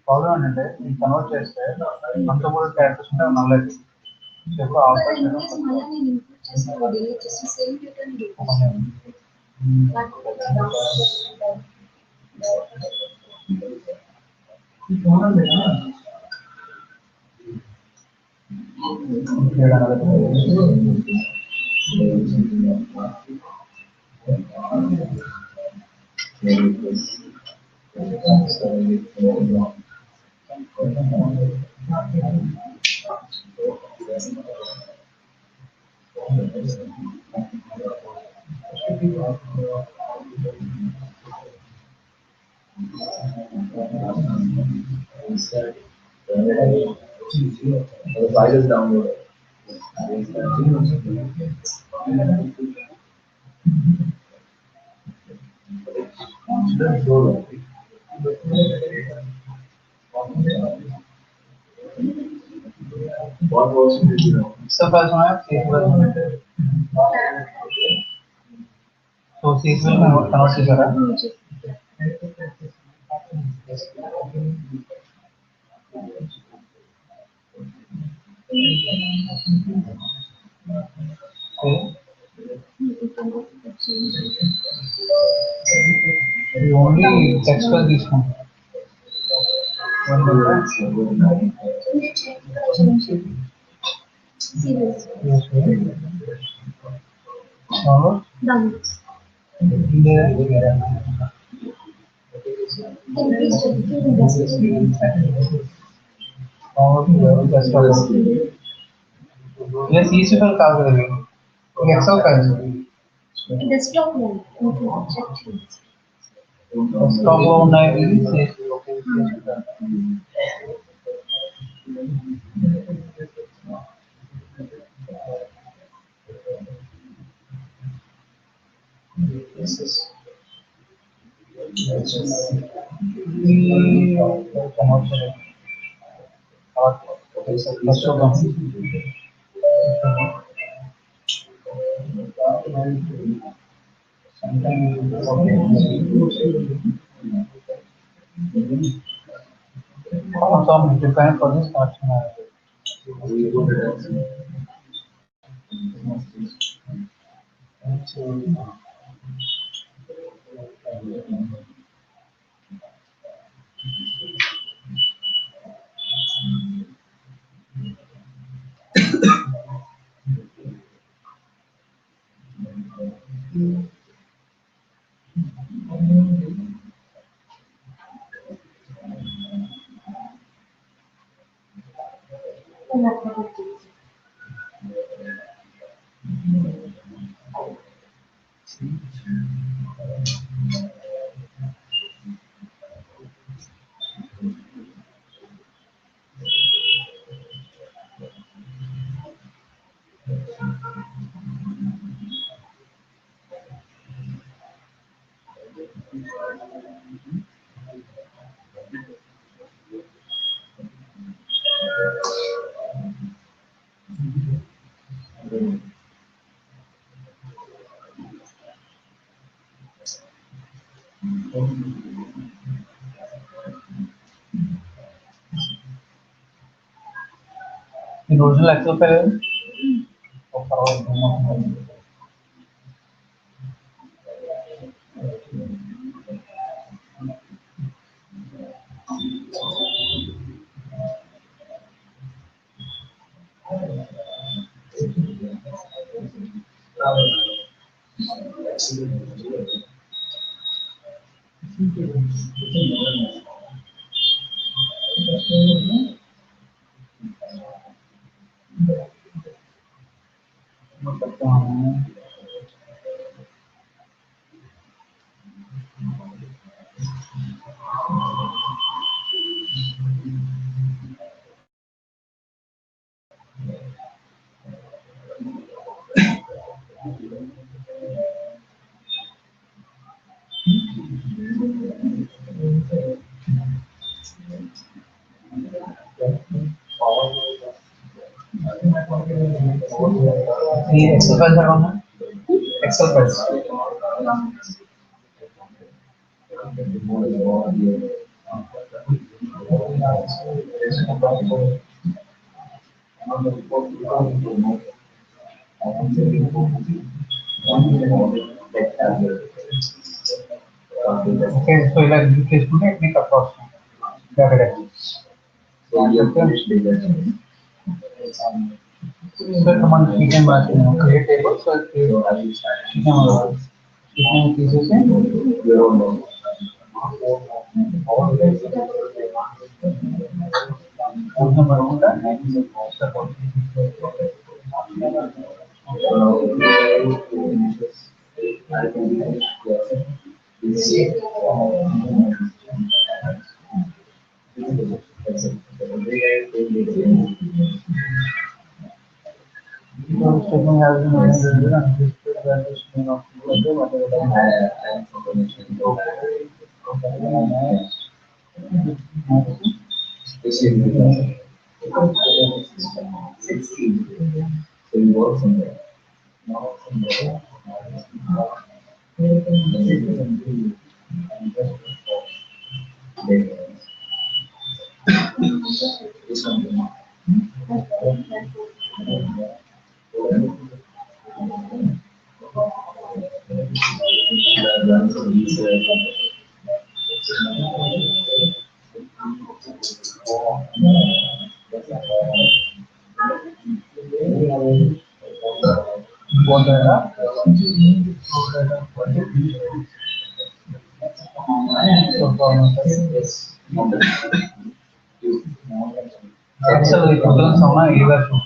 ప్రాబ్లం ఏంటంటే ఇది కన్వర్ట్ చేస్తే అంత కూడా క్యారెక్టర్స్ ఉంటే నల్లది చెప్పు The file is downloaded. What version did you know? So first one I have so SQL convert చేశారా ఓన్లీ టెక్స్ట్ ఫైల్ తీసుకుంటాం ఈసీ ఫైల్ కాదు కదా ఎక్సెల్ ఫైల్స్ డెస్క్టాప్ లో డెస్క్టాప్ లో ఉన్నాయి commercial first of all, some define for this function. In original Excel file, the Excel files are on Excel files. Okay, so ఇలా use చేసుకుంటే మీకు approach so ఇక్కడ మనం షీట్ రాస్తున్నాం క్రియేట్ టేబుల్ సో షీట్ తీసేసి పడకుండా statement has been amended and displayed valuation of Excel ఇప్పుడు sauna A version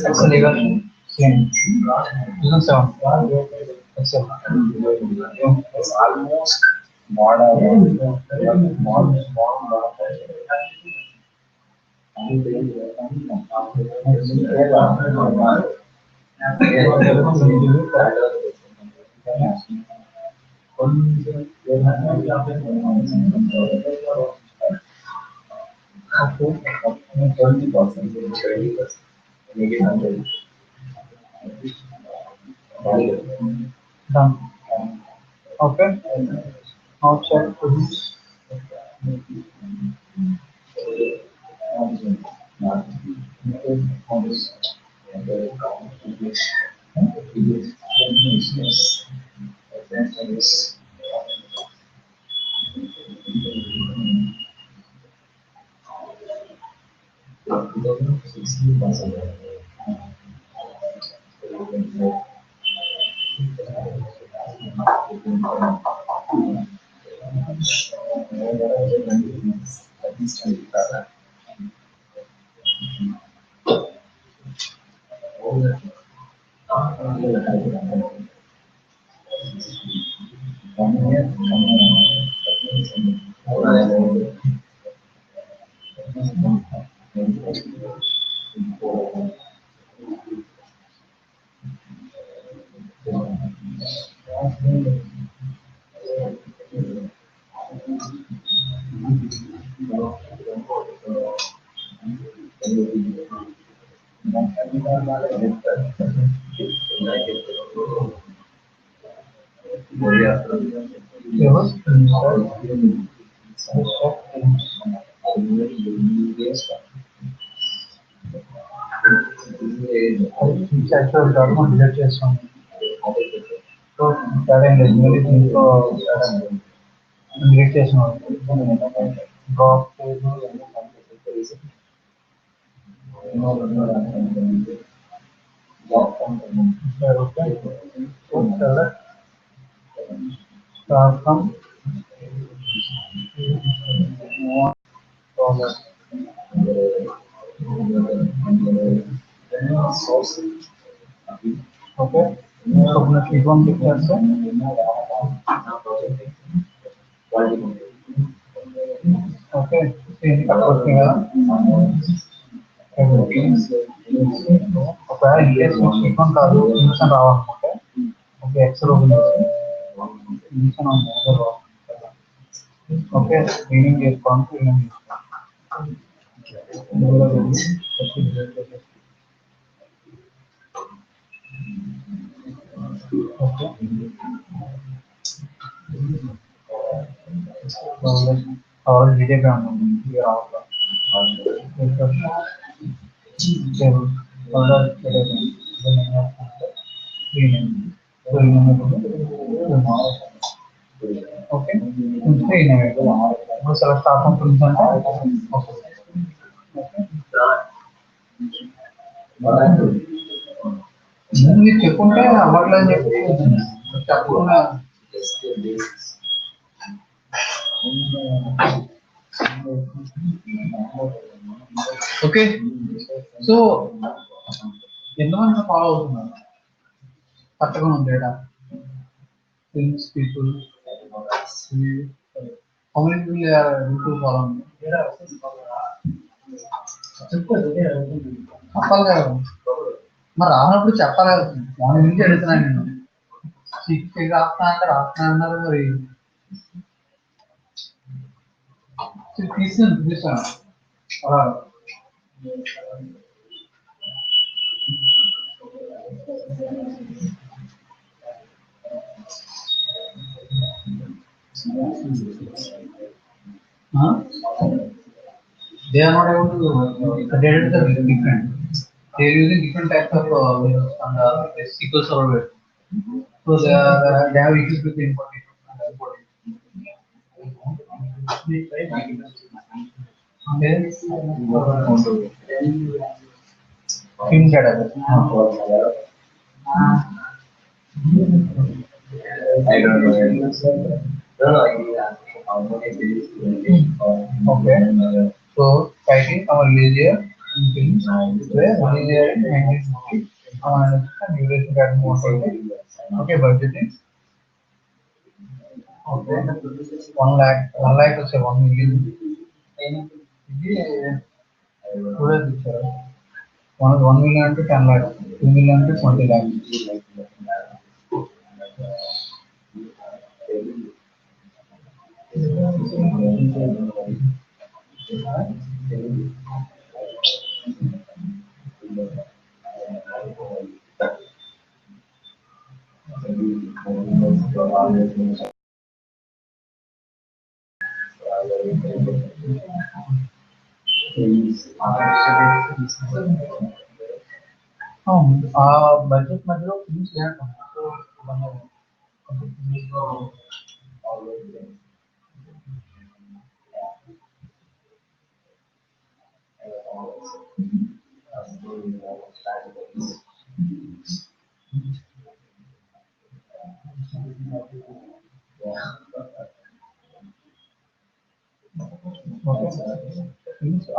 Excel A version same 2007 Excel almost model. Okay. 20%, maybe 100. Done. Okay. Now check this. There was inside. Actual document delete చేస్తాం. So sudden మళ్ళీ దీంట్లో delete చేసిన drop start from dollar. Okay. So अपना click on click करते हैं. Okay. So ini cut करते हैं. Okay. Ini click on कारो instant रावा. Okay. Okay. Excel open చేసి instant on रावा. Okay. Meaning is confident. Okay. और वीडियो ग्राम ये आओगा table order okay masalah starting tulisan ini చెప్పుంటే అవర్లో చెప్పి చెప్పకుండా ఓకే సో ఎంతమంది ఫాలో అవుతున్నారు కరెక్ట్గా ఉంది data things people how many people are able to follow చెప్పాలి కదా మరి రానప్పుడు చెప్పాలి కదా దాని గురించి అడుగుతున్నాను నేను రాస్తున్నా అంటే రాస్తున్నా అన్నారు మరి తీసుకుని చూపిస్తాను they are not able to the data are different. They are using different types of on the SQL server. So they have issues with the importation and exporting. Film database. I don't know. Okay. So writing our layer and films where layer and duration that more. Okay, budgeting. Okay. 1 lakh to say 1 million. One 1 million to 10 lakh, 2 million to 20 lakh. Budget మధ్యలో finish చేయటం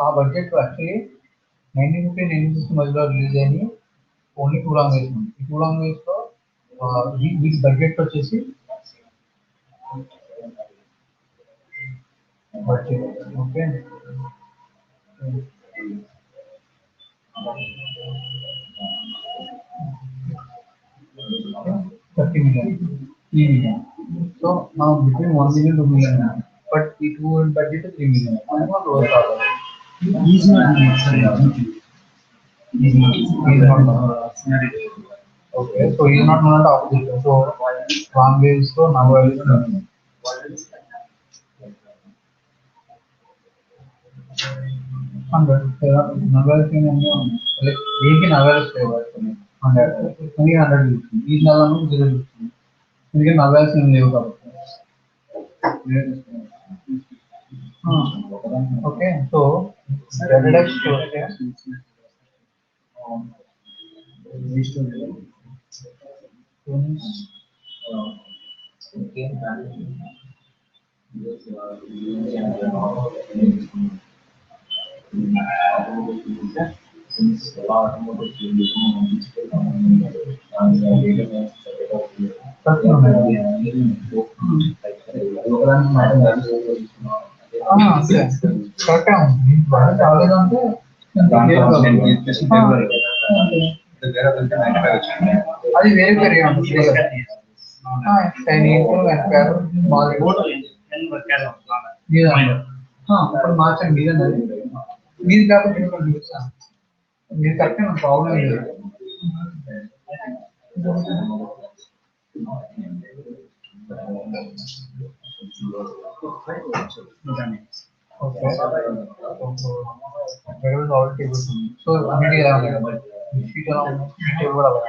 ఆ budget actually 1950 మధ్యలో release అయ్యి only 2 language ఉంది. ఈ 2 language లో వీటి budget వచ్చేసి budget okay 30 million, 3 million. So now between 1 million to 2 million, but the two budget is 3 million. I'm not lower order. He's not Okay, so he's not of this. So one way is so now is 100. Number thing like एक ही नवल सेवा है 100 only 100 इस नवल में 0 इनके नवल से नहीं होगा okay so relax to అది వేరే పేరు ఇప్పుడు మార్చండి మీదన్నది మీరు కాబట్టి మీరు కరెక్ట్ నా ప్రాబ్లం లేదు ఓకే ఆల్రెడీ సో అన్నిటి ఎలా ఉన్నాయి షీట్ ఎలా ఉంది షీట్ కూడా అలా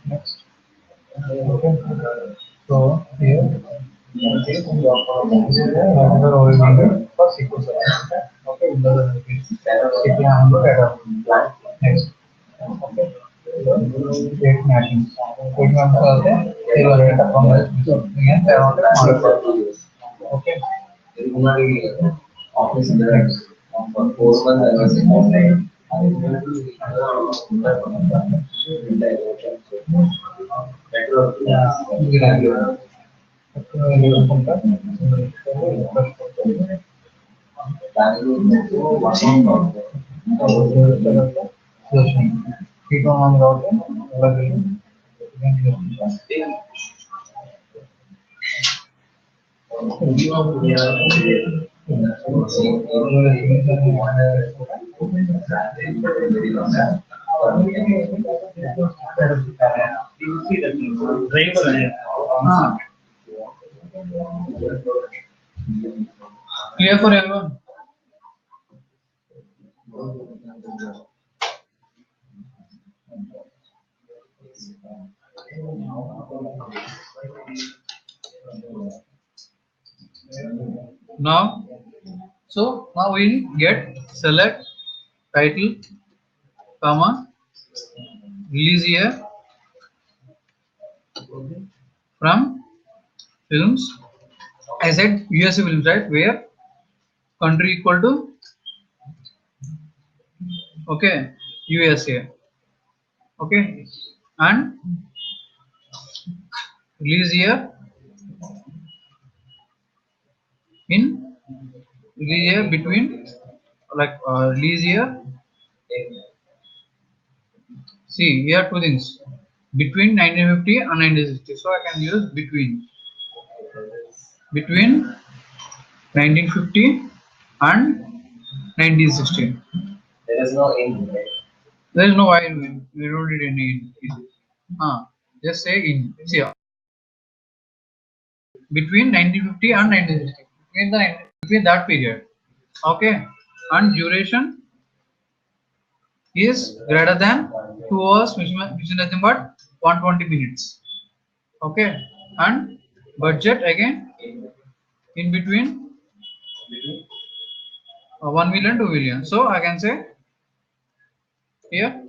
Next. Okay. So here another overview for SQL Server. Okay, city handle data. Next. Okay. State mapping. State mapping also there are data from again there are model. Okay. Office interacts for 4 months. Yeah. Keep on routing. You see that driver. Clear for everyone? Now, so now we get select title, comma, release year from films. I said USA films, right? Where country equal to okay USA. Okay, and release year in release year between like release year. See here two things between 1950 and 1960. So I can use between 1950 and 1960. There is no in, right? There is no I in win. We don't need any in. Just say in. See between 1950 and 1960. Between that period. Okay. And duration is greater than 2 hours, which is nothing but 120 minutes. Okay. And budget again in between 1 million, 2 million. So I can say here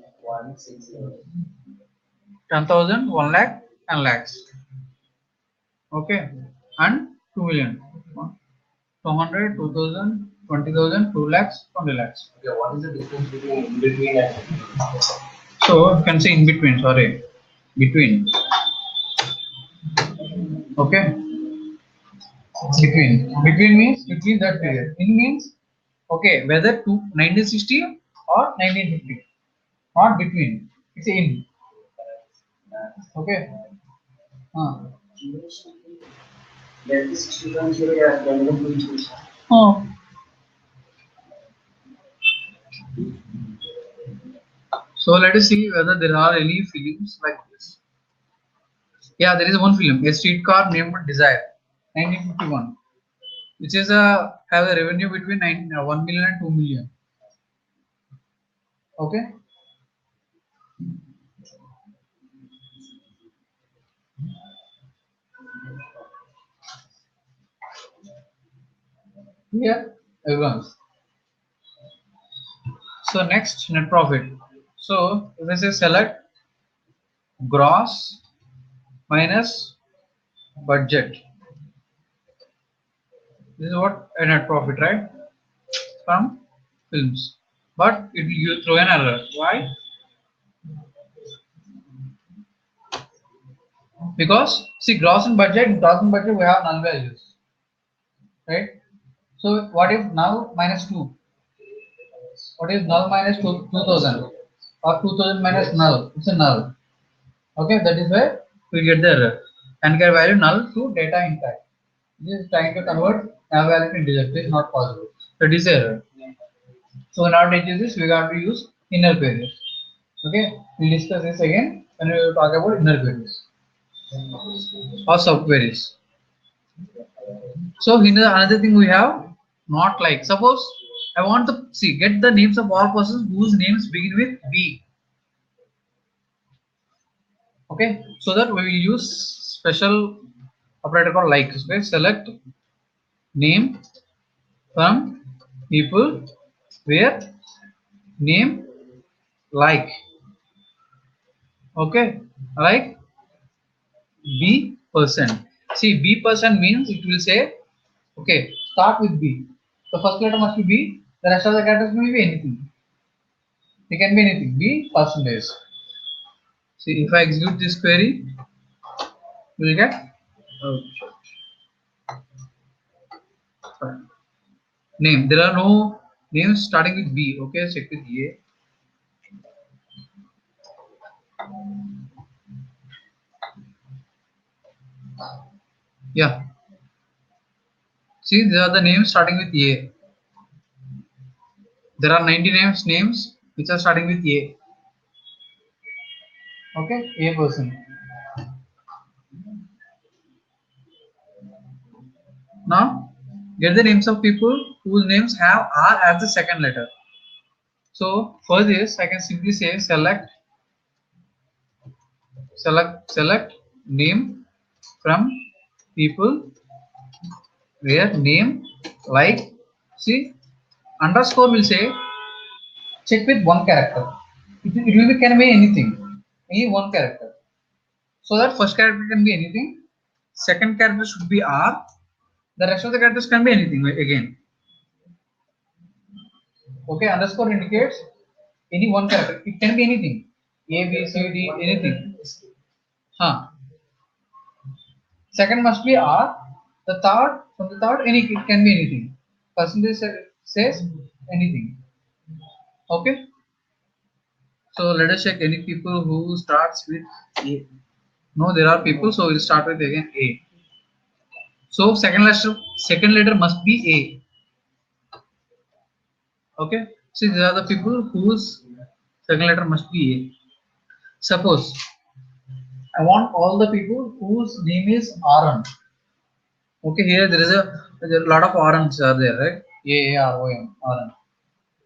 10,000, 1 lakh, 10 lakhs. Okay, and 2 million. 200, 2,000, 20,000, 2 lakhs, 20 lakhs. Okay, what is the difference between in between and So you can say in between, sorry, between. Okay, between means between that period. In means okay, whether to 1960 or 1950, not between. It's in. Okay. Oh. So let us see whether there are any films like this. Yeah, there is one film, A Streetcar Named Desire, 1951, which is have a revenue between 1 million and 2 million. Okay. Yeah, everyone. So next, net profit. So if I say select gross minus budget, this is what a net profit, right? From films, but you throw an error. Why? Because see, gross and budget we have null values, right? So what if now minus 2? What is null minus 2000 or 2000 minus null? It's a null. Okay, that is where we get the error and get value null to data intact. This is trying to convert null value to integer. This is not possible. So it is error. So in order to use this, we got to use inner queries. Okay, we'll discuss this again when we will talk about inner queries or subqueries. So here another thing we have not like suppose I want to see get the names of all persons whose names begin with B. Okay, so that we will use special operator called like. Okay, select name from people where name like. Okay, like B person. See, B person means it will say, okay, start with B. The first letter must be B. The rest of the characters may be anything. It can be anything. B percentage. See, if I execute this query, you will get name. There are no names starting with B. Okay, check with A. Yeah. See, these are the names starting with A. There are 90 names which are starting with A. Okay, A person. Now, get the names of people whose names have R as the second letter. So for this, I can simply say select name from people where name like. See, underscore will say check with one character. It will be can be anything, any one character. So that first character can be anything. Second character should be R. The rest of the characters can be anything again. Okay, underscore indicates any one character. It can be anything. A, B, C, D, anything. Huh. Second must be R. The third, from the third, it can be anything. Percentage says anything. Okay. So let us check any people who starts with A. No, there are people, so we'll start with again A. So second letter must be A. Okay. See, these are the people whose second letter must be A. Suppose I want all the people whose name is Aaron. Okay, here there is a lot of Arons are there, right? A-R-O-N, Aaron.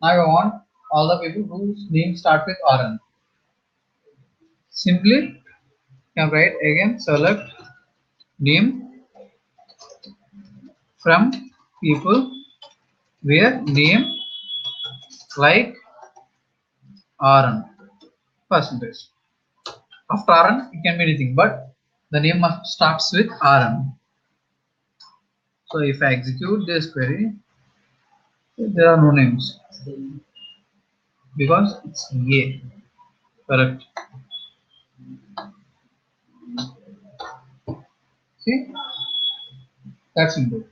Now I want all the people whose name start with Aaron. Simply can write again select name from people where name like Aaron percentage. After Aaron it can be anything, but the name must starts with Aaron. So if I execute this query, there are no names because it's A. Correct. See, that's simple.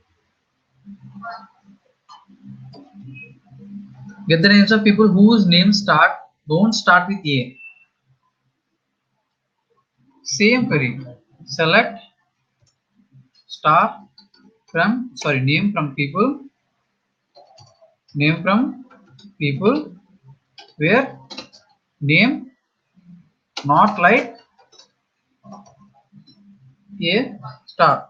Get the names of people whose names don't start with A. Same query. Select name from people where name not like A star.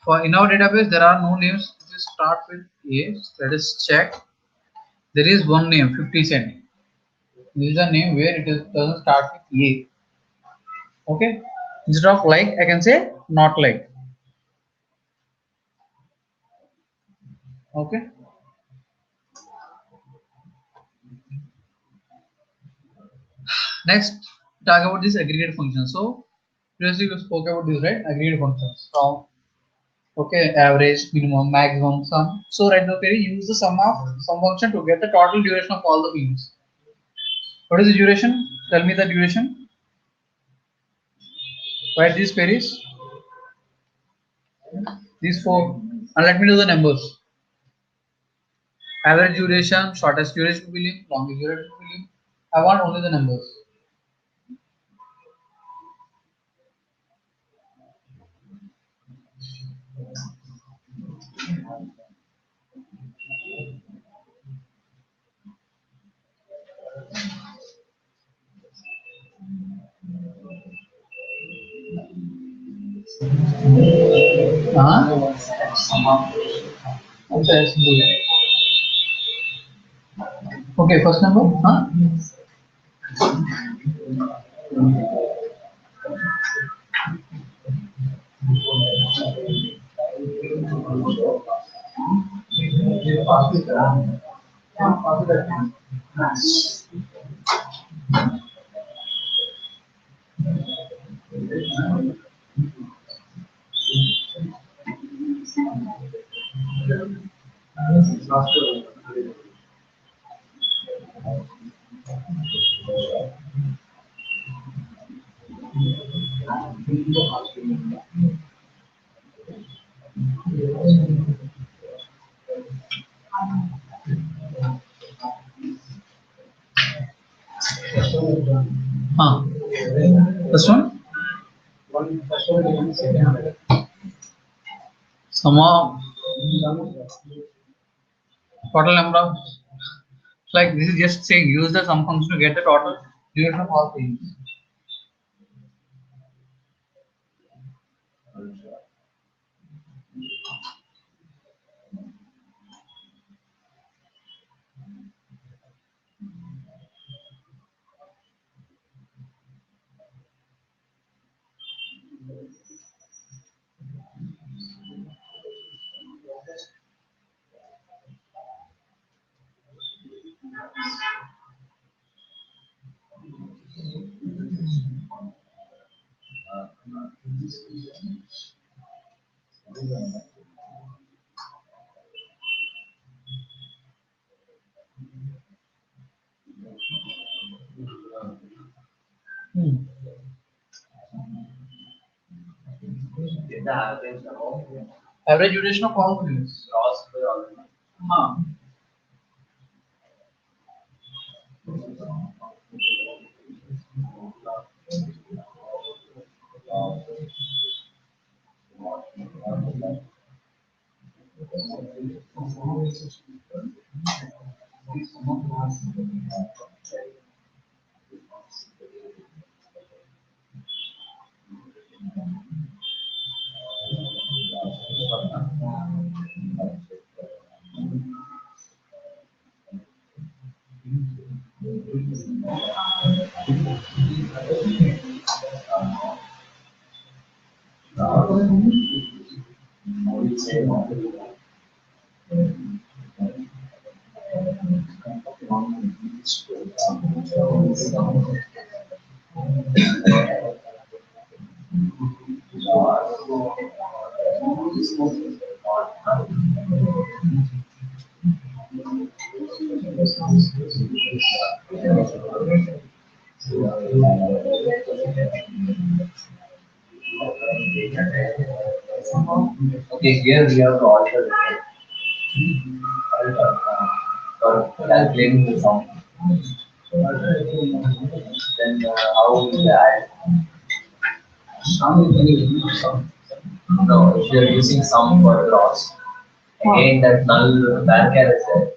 For in our database there are no names which start with A. Let us check. There is one name 50 cent. This is a name where doesn't start with A. Okay. Instead of like I can say not like. Okay. Next, talk about this aggregate function. So previously we spoke about this, right? Aggregate functions from okay, average, minimum, maximum, sum. So right now, query use the sum of some function to get the total duration of all the fields. What is the duration? Tell me the duration. Write these queries. These four, and let me know the numbers. Average duration, shortest duration billing, longest duration billing. I want only the numbers. Okay, first number. This one? Sum of total number of, like this is just saying use the sum function to get the total duration of all things. Get the average amount. Average duration of all things. Cross by all. Okay, here we have to alter for calculating the sum. Then how we add? No, if you are using sum for loss, again that null varchar is there.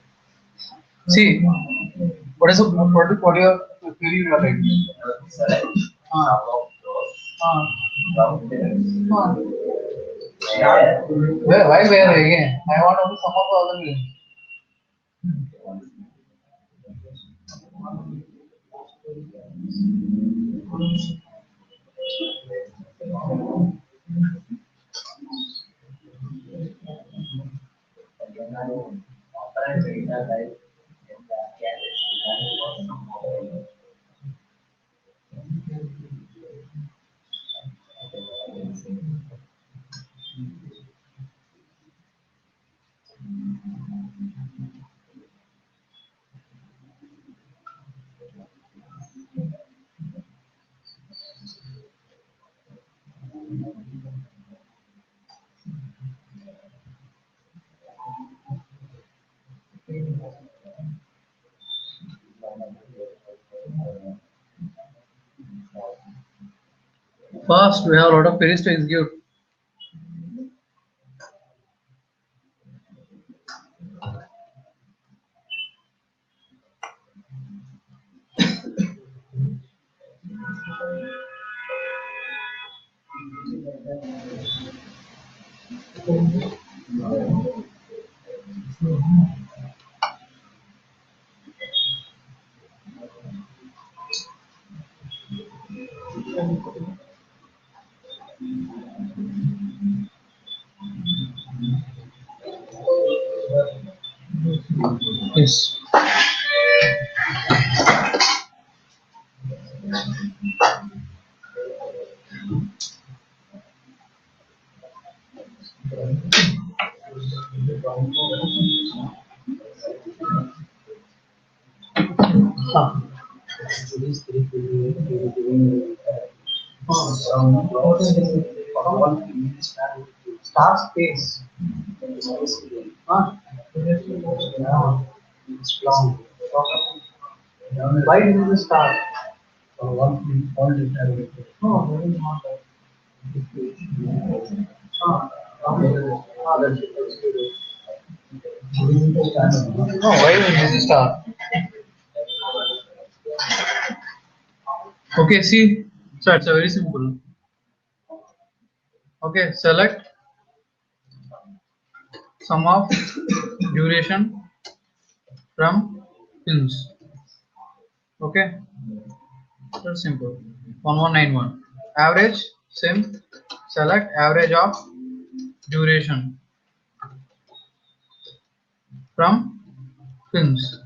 See, what your query you are writing? Select sum of rows from there. Where again? I want only sum of all the names. First, we have a lot of queries to execute. Yes. Ah. Star space. Ah. Why did you start? No, there is not. Ah, that's it. No, why is this star? Okay, see, so it's a very simple. Okay, select sum of duration from films. Okay, that's simple. 1191. Average, same. Select average of duration from films.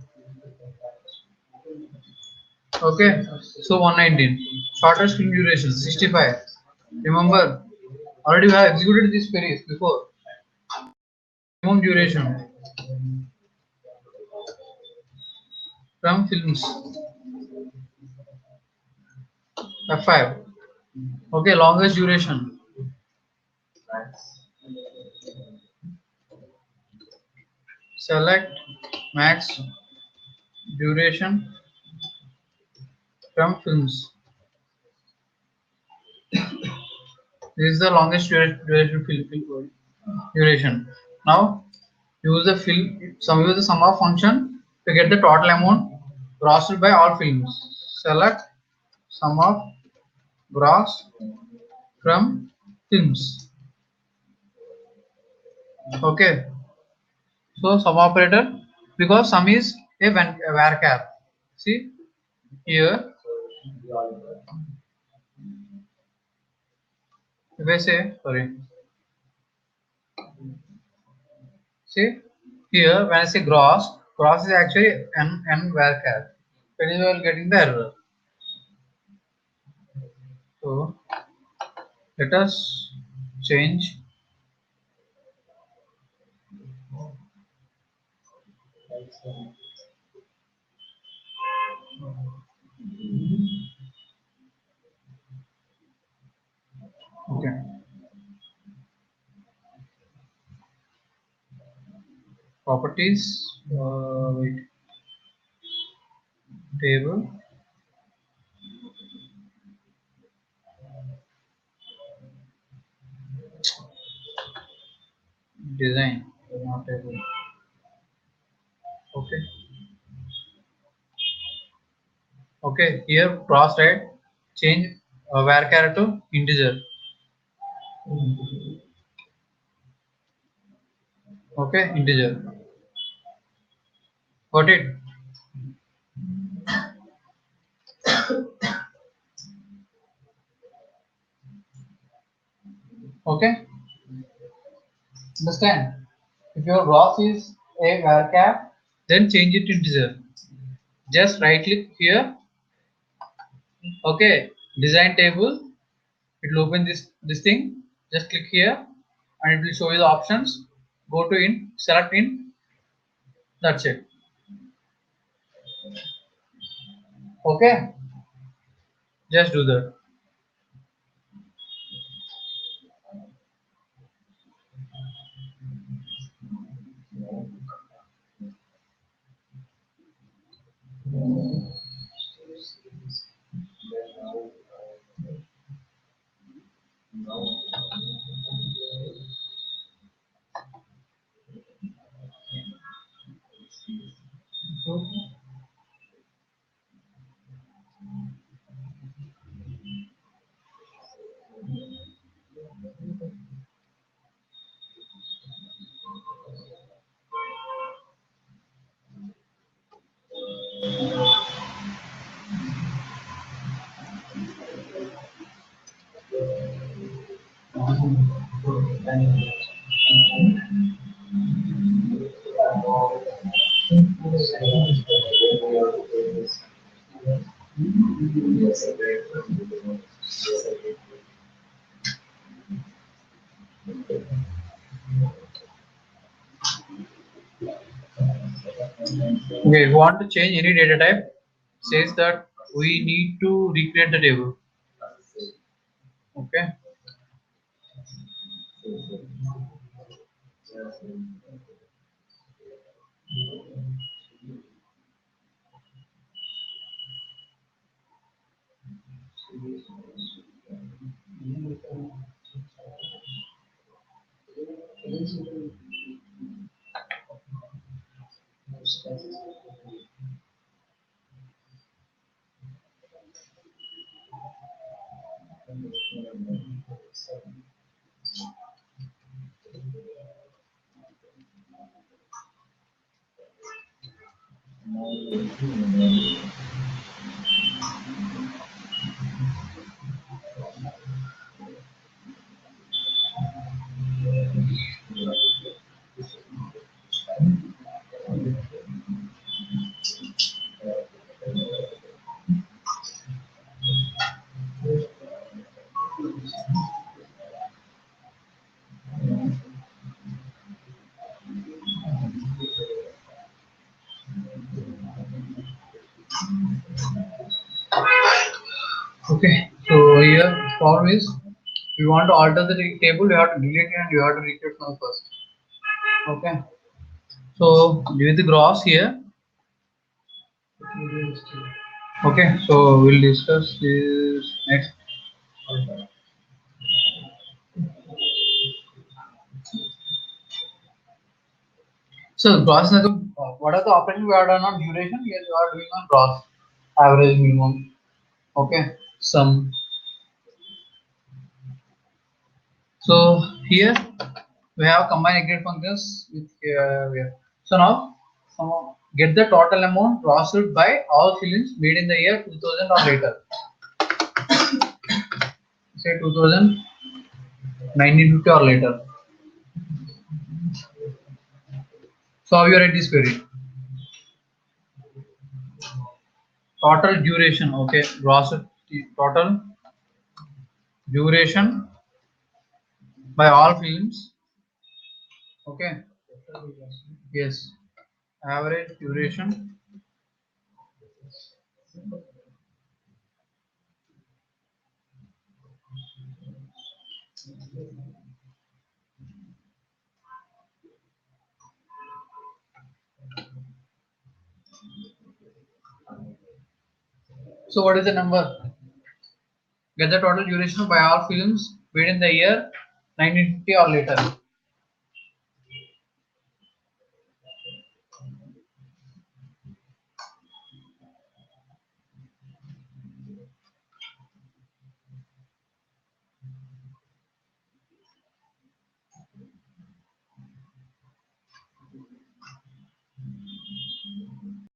Okay, so 119. Shortest film duration 65. Remember, already we have executed this queries before. Minimum duration from films F5. Okay, longest duration. Select max duration from films. This is the longest duration. Now use the use the sum of function to get the total amount grossed by all films. Select sum of gross from films. Okay. So sum operator, because sum is a varchar. See here, if I say sorry, see here when I say gross is actually n varchar. That is why you are getting the error. So let us change. Okay. Properties. Wait. Table. Design. Not table. Okay. Okay. Here cross right. Change varchar to integer. Okay. Integer. Got it. Okay. Understand? If your gross is a varchar, then change it to integer. Just right click here. Okay. Design table. It will open this thing. Just click here, and it will show you the options. Go to int. Select int. That's it. Okay. Just do that. Okay, if you want to change any data type, says that we need to recreate the table. Okay. Okay. So here form is we want to alter the table, you have to delete it and you have to recreate from first. Okay. So give the gross here. Okay. So we'll discuss this next. So gross is what are the operations we are done on duration? Yes, you are doing on gross, average, minimum. Okay. Sum. So here we have combined aggregate functions with here. So now get the total amount processed by all films made in the year 2000 or later. Say 2000, 1950 or later. So how you write this query? Total duration, okay, gross total duration by all films, okay, yes, average duration. So what is the number? Get the total duration by all films made in the year 1950 or later.